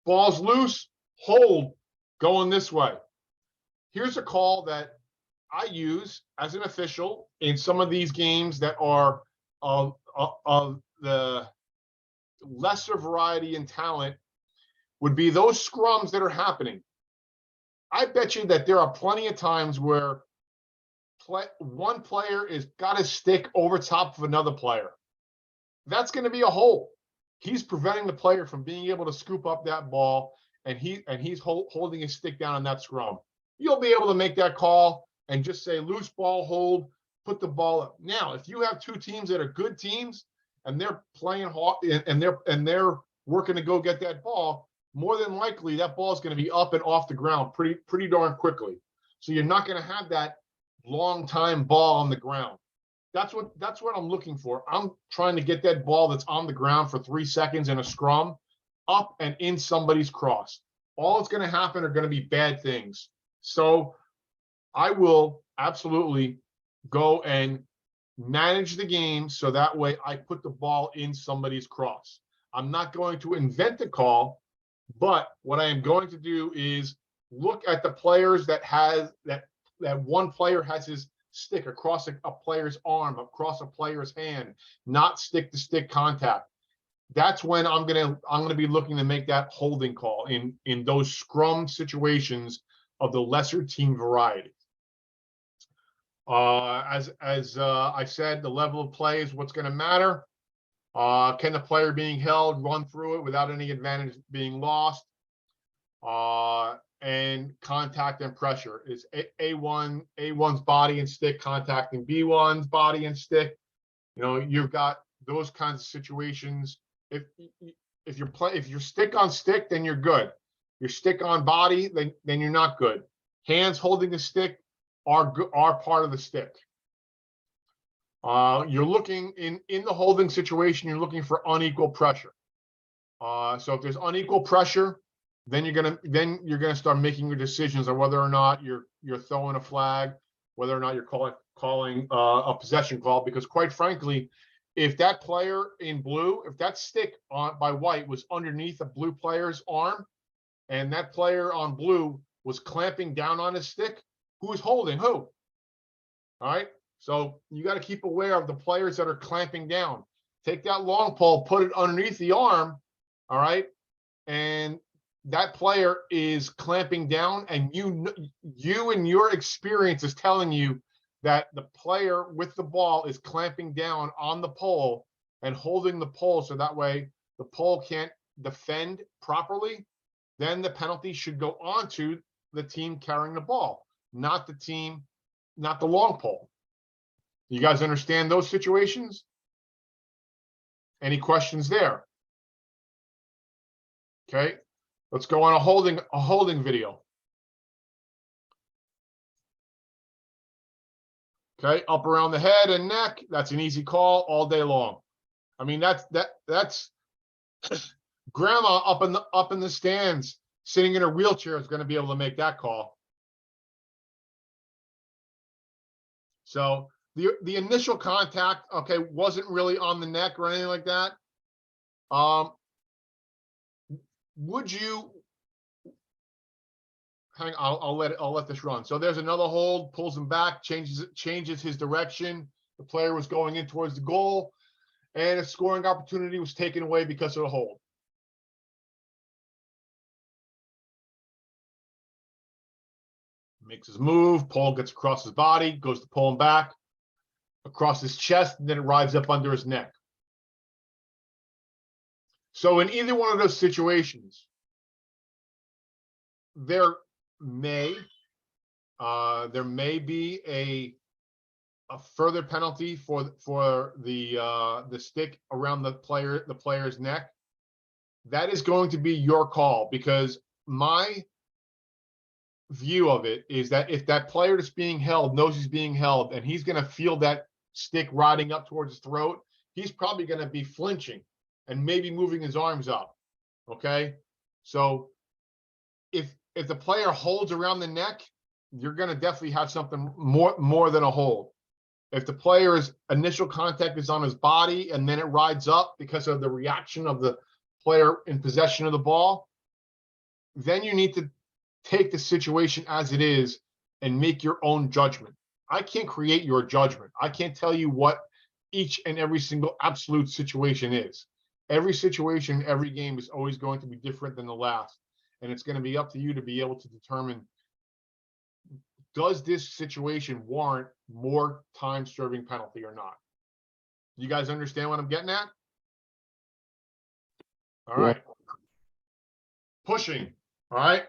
Balls loose, hold, going this way. Here's a call that I use as an official in some of these games that are of the lesser variety in talent, would be those scrums that are happening. I bet you that there are plenty of times where one player is got his stick over top of another player. That's going to be a hold. He's preventing the player from being able to scoop up that ball, and he's holding his stick down on that scrum. You'll be able to make that call and just say loose ball, hold, put the ball up. Now, if you have two teams that are good teams and they're playing hard and they're working to go get that ball, more than likely that ball is going to be up and off the ground pretty darn quickly. So you're not going to have that long time ball on the ground. That's what I'm looking for. I'm trying to get that ball that's on the ground for 3 seconds in a scrum up and in somebody's cross. All that's going to happen are going to be bad things. So I will absolutely go and manage the game so that way I put the ball in somebody's cross. I'm not going to invent the call, but what I am going to do is look at the players that one player has his stick across a player's arm, across a player's hand, not stick to stick contact. That's when I'm gonna be looking to make that holding call in those scrum situations of the lesser team variety. As I said, the level of play is what's going to matter. Can the player being held run through it without any advantage being lost? And contact and pressure is A1's body and stick contacting B1's body and stick. You know, you've got those kinds of situations. If you're stick on stick, then you're good. Your stick on body, then you're not good. Hands holding the stick are part of the stick. You're looking in the holding situation, you're looking for unequal pressure. So if there's unequal pressure, then you're gonna start making your decisions on whether or not you're throwing a flag, whether or not you're calling a possession call. Because quite frankly, if that player in blue, if that stick by white was underneath a blue player's arm, and that player on blue was clamping down on his stick, who's holding who? All right. So you got to keep aware of the players that are clamping down. Take that long pole, put it underneath the arm. All right. And that player is clamping down, and you and your experience is telling you that the player with the ball is clamping down on the pole and holding the pole, so that way the pole can't defend properly. Then the penalty should go on to the team carrying the ball, not the long pole. You guys understand those situations? Any questions there? Okay, let's go on a holding video. Okay, up around the head and neck. That's an easy call all day long. I mean, that's grandma up in the stands sitting in her wheelchair is going to be able to make that call. So the initial contact, okay, wasn't really on the neck or anything like that. Would you hang? I'll let this run. So there's another hold, pulls him back, changes his direction. The player was going in towards the goal, and a scoring opportunity was taken away because of the hold. Makes his move, pole gets across his body, goes to pull him back, across his chest, and then it rides up under his neck. So in either one of those situations, there may be a further penalty for the stick around the player's neck. That is going to be your call, because my view of it is that if that player that's being held knows he's being held and he's going to feel that stick riding up towards his throat, he's probably going to be flinching and maybe moving his arms up. Okay, so if the player holds around the neck, you're going to definitely have something more than a hold. If the player's initial contact is on his body and then it rides up because of the reaction of the player in possession of the ball, then you need to take the situation as it is and make your own judgment. I can't create your judgment. I can't tell you what each and every single absolute situation is. Every situation, every game is always going to be different than the last. And it's going to be up to you to be able to determine, does this situation warrant more time-serving penalty or not? You guys understand what I'm getting at? All right. Pushing. All right.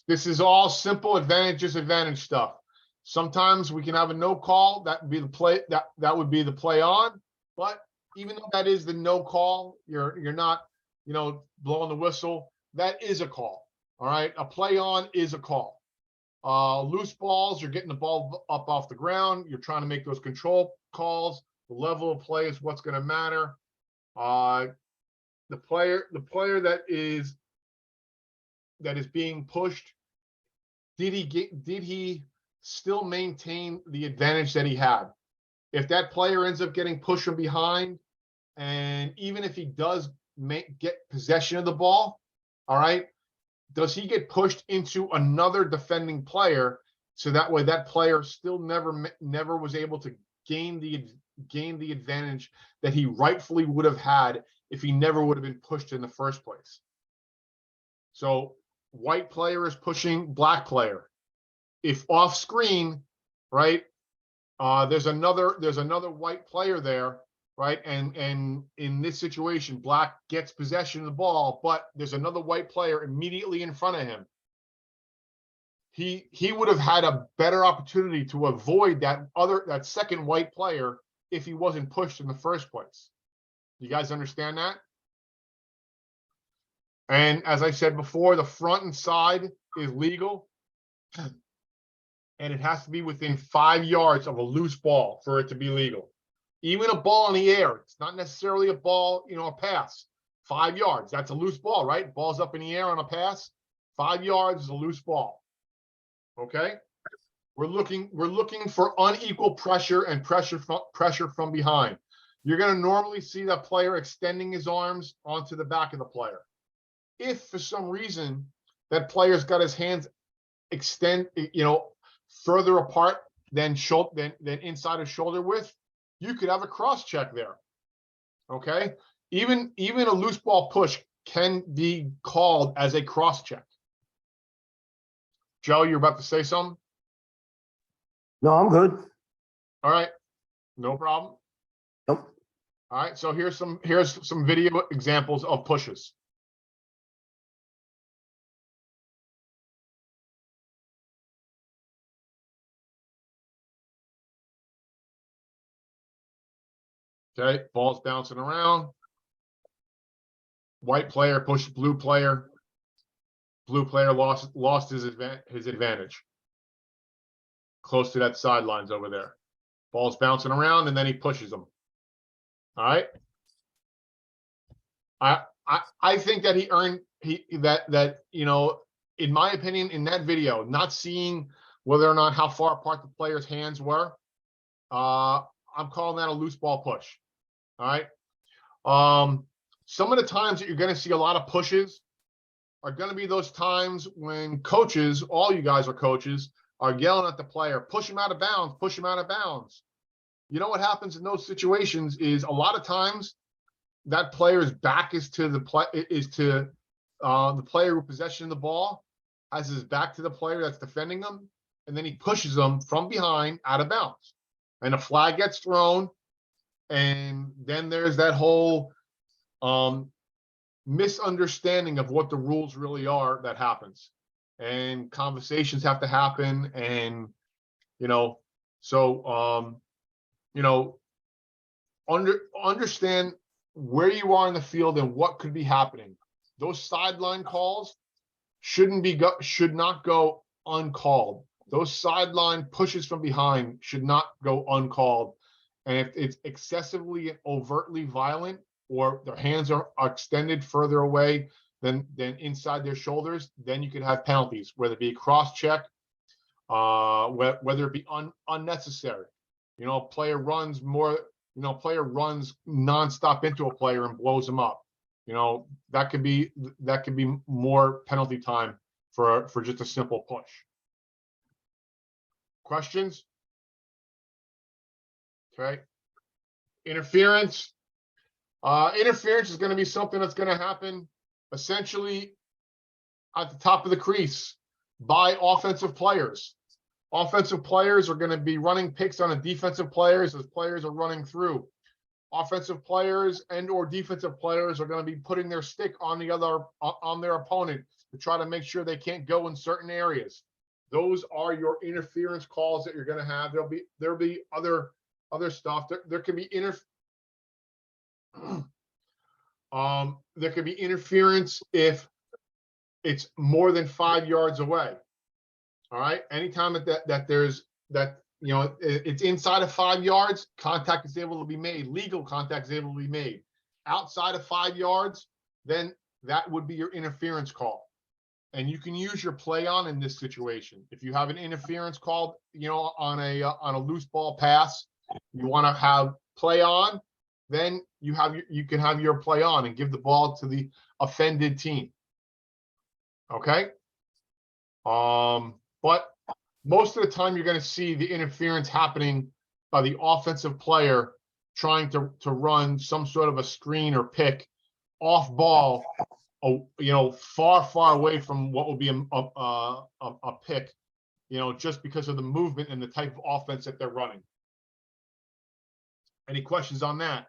This is all simple advantage, disadvantage stuff. Sometimes we can have a no call. That would be the play. That would be the play on. But even though that is the no call, you're not, blowing the whistle. That is a call. All right. A play on is a call. Loose balls, you're getting the ball up off the ground. You're trying to make those control calls. The level of play is what's going to matter. The player that is being pushed, did he still maintain the advantage that he had? If that player ends up getting pushed from behind, and even if he does get possession of the ball, all right, does he get pushed into another defending player, so that way that player still never was able to gain the advantage that he rightfully would have had if he never would have been pushed in the first place? So white player is pushing black player. If off screen, right, There's another white player there, right? And in this situation, black gets possession of the ball, but there's another white player immediately in front of him. He would have had a better opportunity to avoid that second white player if he wasn't pushed in the first place. You guys understand that? And as I said before, the front and side is legal. And it has to be within 5 yards of a loose ball for it to be legal. Even a ball in the air, it's not necessarily a ball, a pass. 5 yards, that's a loose ball, right? Ball's up in the air on a pass. 5 yards is a loose ball. Okay? We're looking for unequal pressure and pressure from behind. You're going to normally see that player extending his arms onto the back of the player. If for some reason that player's got his hands extend, further apart than inside of shoulder width, you could have a cross check there. Okay, even a loose ball push can be called as a cross check. Joe, you're about to say something? No, I'm good. All right, no problem. Nope. All right, so here's some video examples of pushes. Okay, ball's bouncing around. White player pushed blue player. Blue player lost his advantage. Close to that sidelines over there. Ball's bouncing around and then he pushes them. All right. I think that he earned in my opinion, in that video, not seeing whether or not how far apart the player's hands were, I'm calling that a loose ball push. All right. Some of the times that you're going to see a lot of pushes are going to be those times when coaches, all you guys are coaches, are yelling at the player, push him out of bounds, push him out of bounds. You know what happens in those situations is a lot of times that player's back is to the player with possession of the ball, has his back to the player that's defending them, and then he pushes them from behind out of bounds. And a flag gets thrown, and then there's that whole misunderstanding of what the rules really are that happens. And conversations have to happen, and understand where you are in the field and what could be happening. Those sideline calls should not go uncalled. Those sideline pushes from behind should not go uncalled. And if it's excessively and overtly violent, or their hands are extended further away than inside their shoulders, then you could have penalties, whether it be a cross check, whether it be unnecessary. Player runs nonstop into a player and blows him up. That could be more penalty time for just a simple push. Questions? Okay. Interference. Interference is going to be something that's going to happen essentially at the top of the crease by offensive players. Offensive players are going to be running picks on the defensive players as players are running through. Offensive players and or defensive players are going to be putting their stick on their opponent to try to make sure they can't go in certain areas. Those are your interference calls that you're going to have. There'll be other stuff. There could be there could be interference if it's more than 5 yards away. All right. Anytime it's inside of 5 yards, contact is able to be made. Legal contact is able to be made. Outside of 5 yards, then that would be your interference call. And you can use your play on in this situation. If you have an interference called, on a loose ball pass, you want to have play on, then you can have your play on and give the ball to the offended team. Okay. But most of the time you're going to see the interference happening by the offensive player trying to run some sort of a screen or pick off ball, far away from what will be a pick, just because of the movement and the type of offense that they're running. Any questions on that?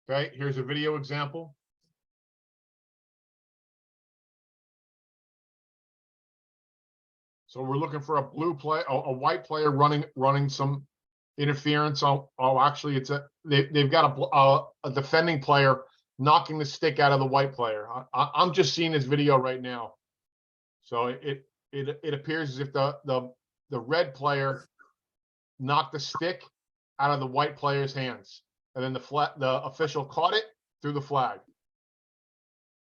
Okay, here's a video example. So we're looking for a blue play, a white player running some interference. Oh, actually, they've got a defending player knocking the stick out of the white player. I'm just seeing this video right now. So it appears as if the red player knocked the stick out of the white player's hands, and then the official caught it, threw the flag.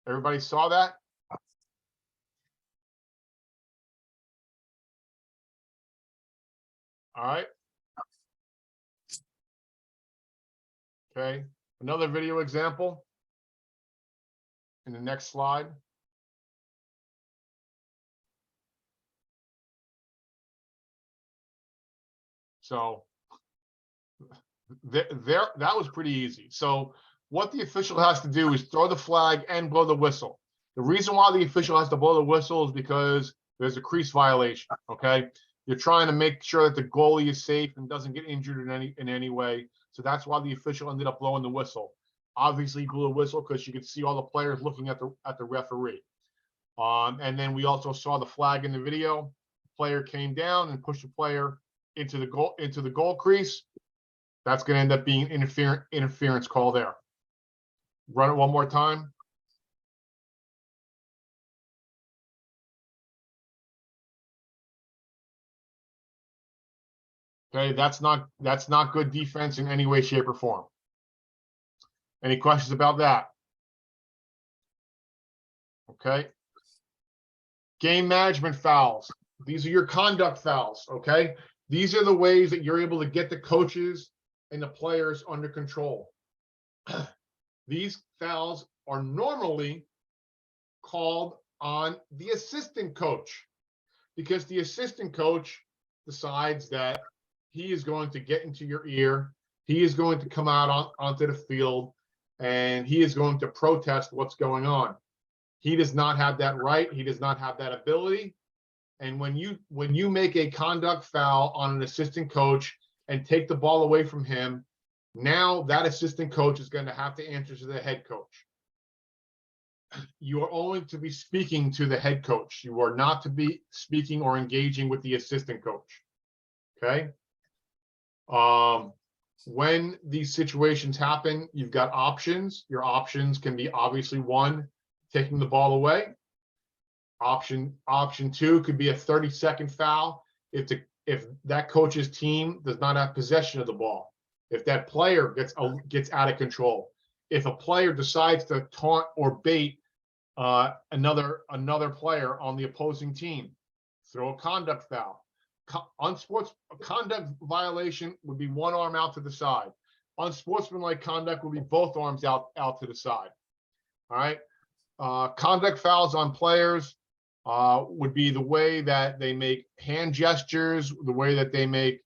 Everybody saw that? All right. Okay, another video example in the next slide. So that was pretty easy. So what the official has to do is throw the flag and blow the whistle. The reason why the official has to blow the whistle is because there's a crease violation. Okay, you're trying to make sure that the goalie is safe and doesn't get injured in any way. So that's why the official ended up blowing the whistle. Obviously, he blew a whistle because you could see all the players looking at the referee. And then we also saw the flag in the video. The player came down and pushed the player into the goal crease. That's going to end up being interference call there. Run it one more time. Okay, that's not good defense in any way, shape, or form. Any questions about that? Okay. Game management fouls. These are your conduct fouls, okay? These are the ways that you're able to get the coaches and the players under control. These fouls are normally called on the assistant coach, because the assistant coach decides that he is going to get into your ear, he is going to come out onto the field, and he is going to protest what's going on. He does not have that right. He does not have that ability. And when you make a conduct foul on an assistant coach and take the ball away from him, now that assistant coach is going to have to answer to the head coach. You are only to be speaking to the head coach. You are not to be speaking or engaging with the assistant coach. Okay. When these situations happen, you've got options. Your options can be obviously one, taking the ball away. Option two could be a 30-second foul if that coach's team does not have possession of the ball. If that player gets out of control. If a player decides to taunt or bait another player on the opposing team, throw a conduct foul. Conduct violation would be one arm out to the side. Unsportsmanlike conduct would be both arms out to the side. All right. Conduct fouls on players would be the way that they make hand gestures, the way that they make,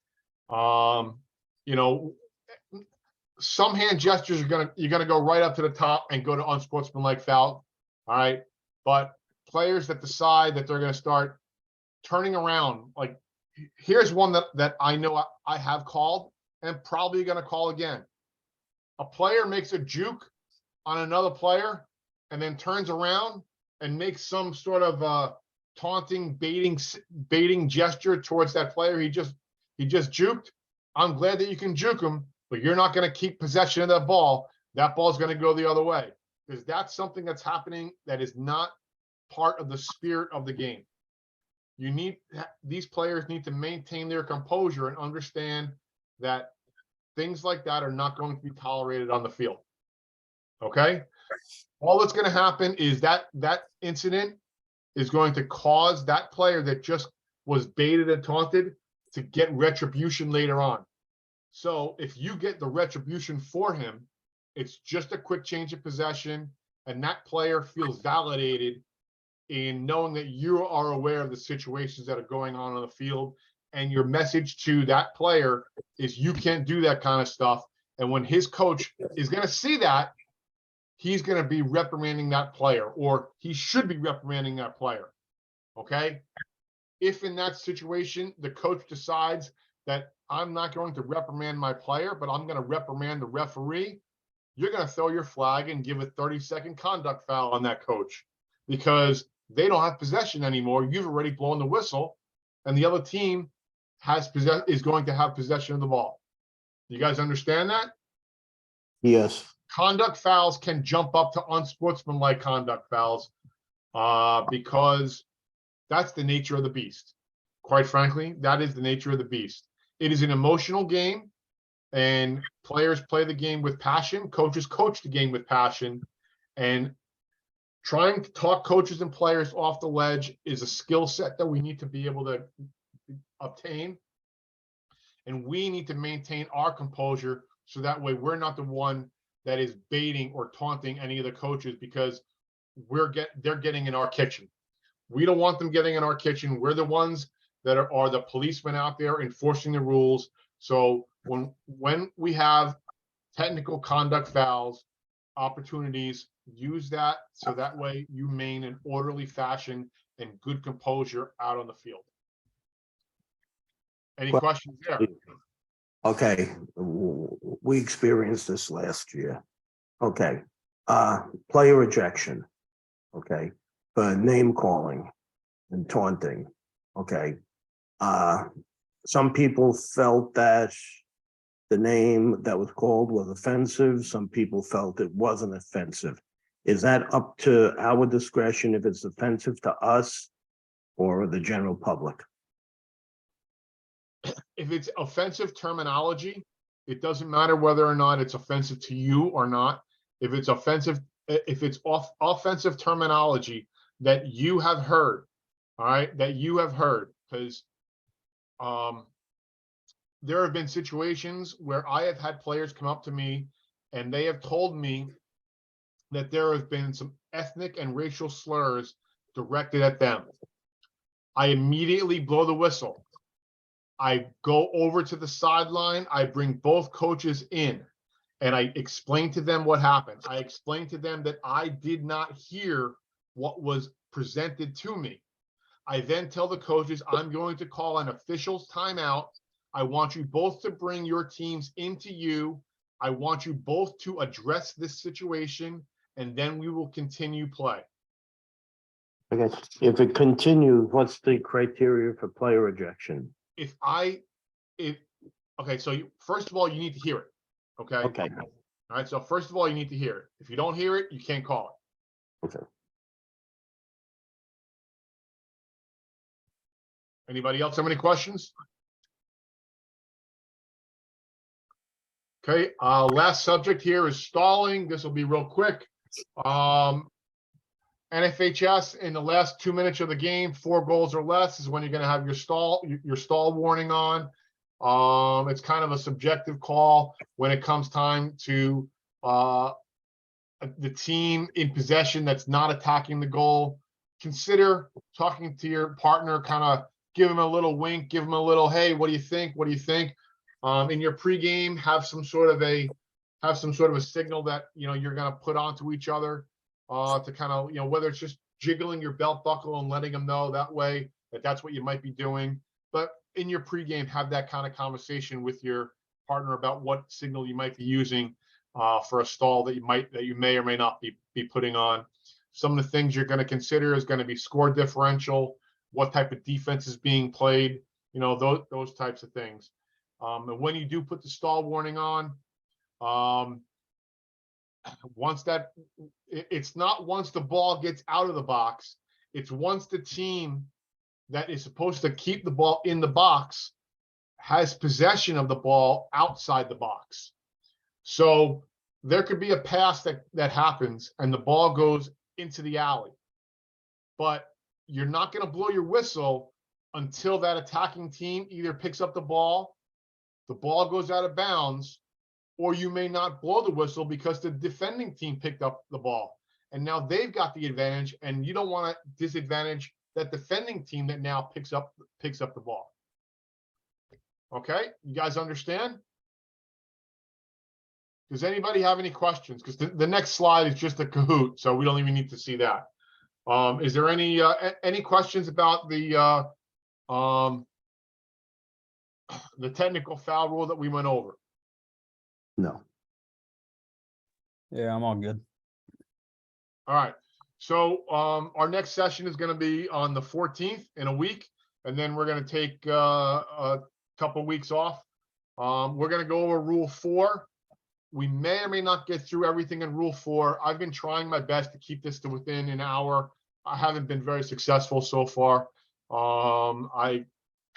some hand gestures you're gonna go right up to the top and go to unsportsmanlike foul. All right. But players that decide that they're gonna start turning around, like here's one that I know I have called and probably gonna call again. A player makes a juke on another player and then turns around and makes some sort of taunting, baiting gesture towards that player he just juked. I'm glad that you can juke him, but you're not going to keep possession of that ball. That ball's going to go the other way, because that's something that's happening that is not part of the spirit of the game. These players need to maintain their composure and understand that things like that are not going to be tolerated on the field. Okay? All that's going to happen is that incident is going to cause that player that just was baited and taunted to get retribution later on. So if you get the retribution for him, it's just a quick change of possession, and that player feels validated in knowing that you are aware of the situations that are going on the field, and your message to that player is you can't do that kind of stuff. And when his coach is going to see that, he's going to be reprimanding that player, or he should be reprimanding that player. Okay. If in that situation, the coach decides that I'm not going to reprimand my player, but I'm going to reprimand the referee, you're going to throw your flag and give a 30-second conduct foul on that coach because they don't have possession anymore. You've already blown the whistle, and the other team is going to have possession of the ball. You guys understand that? Yes. Conduct fouls can jump up to unsportsmanlike conduct fouls because that's the nature of the beast. Quite frankly, that is the nature of the beast. It is an emotional game, and players play the game with passion. Coaches coach the game with passion, and trying to talk coaches and players off the ledge is a skill set that we need to be able to obtain. And we need to maintain our composure so that way we're not the one that is baiting or taunting any of the coaches because they're getting in our kitchen. We don't want them getting in our kitchen. We're the ones that are the policemen out there enforcing the rules. So when we have technical conduct fouls, opportunities, use that so that way you maintain an orderly fashion and good composure out on the field. Any Well, questions there? Okay, we experienced this last year. Okay, player ejection. Okay, name calling and taunting. Okay, some people felt that the name that was called was offensive. Some people felt it wasn't offensive. Is that up to our discretion if it's offensive to us or the general public? If it's offensive terminology, it doesn't matter whether or not it's offensive to you or not. If it's offensive, if it's offensive terminology that you have heard, all right, that you have heard, because there have been situations where I have had players come up to me and they have told me that there have been some ethnic and racial slurs directed at them. I immediately blow the whistle. I go over to the sideline. I bring both coaches in and I explain to them what happened. I explain to them that I did not hear what was presented to me. I then tell the coaches, I'm going to call an official's timeout. I want you both to bring your teams into you. I want you both to address this situation, and then we will continue play. Okay, if it continues, what's the criteria for player ejection? Okay, so first of all, you need to hear it. Okay. Okay, All right. So first of all, you need to hear it. If you don't hear it, you can't call it. okay. Anybody else have any questions? Okay, last subject here is stalling. This will be real quick. NFHS in the last 2 minutes of the game, 4 goals or less is when you're going to have your stall warning on. It's kind of a subjective call when it comes time to the team in possession that's not attacking the goal. Consider talking to your partner, kind of give him a little wink, give him a little, hey, what do you think? What do you think? In your pregame, have some sort of a signal that you're going to put onto each other to kind of whether it's just jiggling your belt buckle and letting them know that way that that's what you might be doing. But in your pregame, have that kind of conversation with your partner about what signal you might be using for a stall that you may or may not be putting on. Some of the things you're going to consider is going to be score differential, what type of defense is being played, those types of things. And when you do put the stall warning on, it's not once the ball gets out of the box, it's once the team that is supposed to keep the ball in the box has possession of the ball outside the box. So there could be a pass that happens and the ball goes into the alley, but you're not going to blow your whistle until that attacking team either picks up the ball goes out of bounds, or you may not blow the whistle because the defending team picked up the ball and now they've got the advantage, and you don't want to disadvantage that defending team that now picks up the ball. Okay, you guys understand? Does anybody have any questions? Because the next slide is just a Kahoot, so we don't even need to see that. Is there any questions about the the technical foul rule that we went over? No. Yeah, I'm all good. All right. So our next session is going to be on the 14th in a week, and then we're going to take a couple weeks off. We're going to go over Rule 4. We may or may not get through everything in Rule 4. I've been trying my best to keep this to within an hour. I haven't been very successful so far. I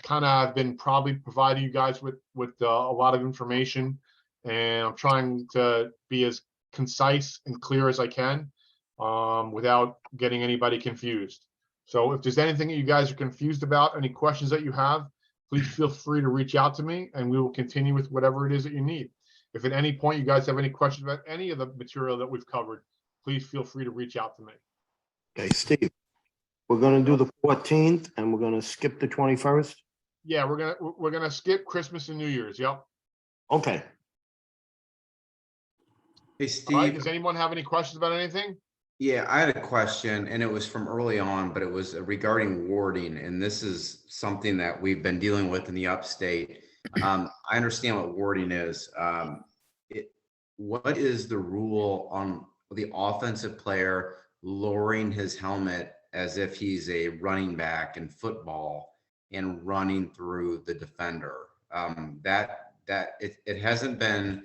kind of have been probably providing you guys with a lot of information, and I'm trying to be as concise and clear as I can without getting anybody confused. So if there's anything that you guys are confused about, any questions that you have, please feel free to reach out to me and we will continue with whatever it is that you need. If at any point you guys have any questions about any of the material that we've covered, please feel free to reach out to me. Okay, Steve, we're gonna do the 14th and we're gonna skip the 21st? Yeah, we're gonna skip Christmas and New Year's. Yep. Okay, Hey, All right. Steve, Does anyone have any questions about anything? yeah, I had a question and it was from early on, but it was regarding warding. And this is something that we've been dealing with in the upstate. I understand what warding is. What is the rule on the offensive player lowering his helmet as if he's a running back in football and running through the defender? It hasn't been.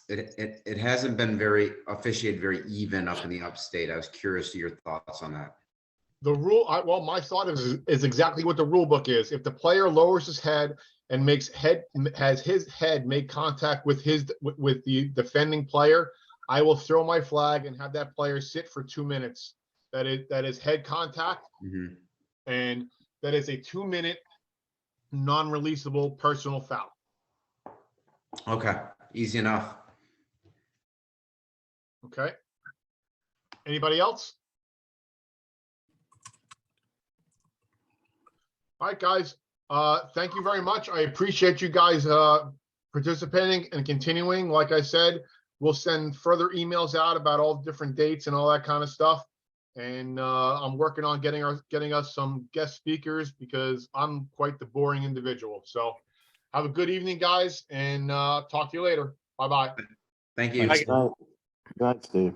It hasn't been very officiated very even up in the upstate. I was curious to your thoughts on that. The rule, well, my thought is exactly what the rule book is. If the player lowers his head and has his head make contact with the defending player, I will throw my flag and have that player sit for 2 minutes. That is head contact, Mhm. and that is a 2-minute non-releasable personal foul. Okay, easy enough. Okay. Anybody else? All right, guys. Thank you very much. I appreciate you guys participating and continuing. Like I said, we'll send further emails out about all the different dates and all that kind of stuff. And I'm working on getting us some guest speakers because I'm quite the boring individual. So have a good evening, guys, and talk to you later. Bye-bye. Thank you. Thanks. good night, Steve.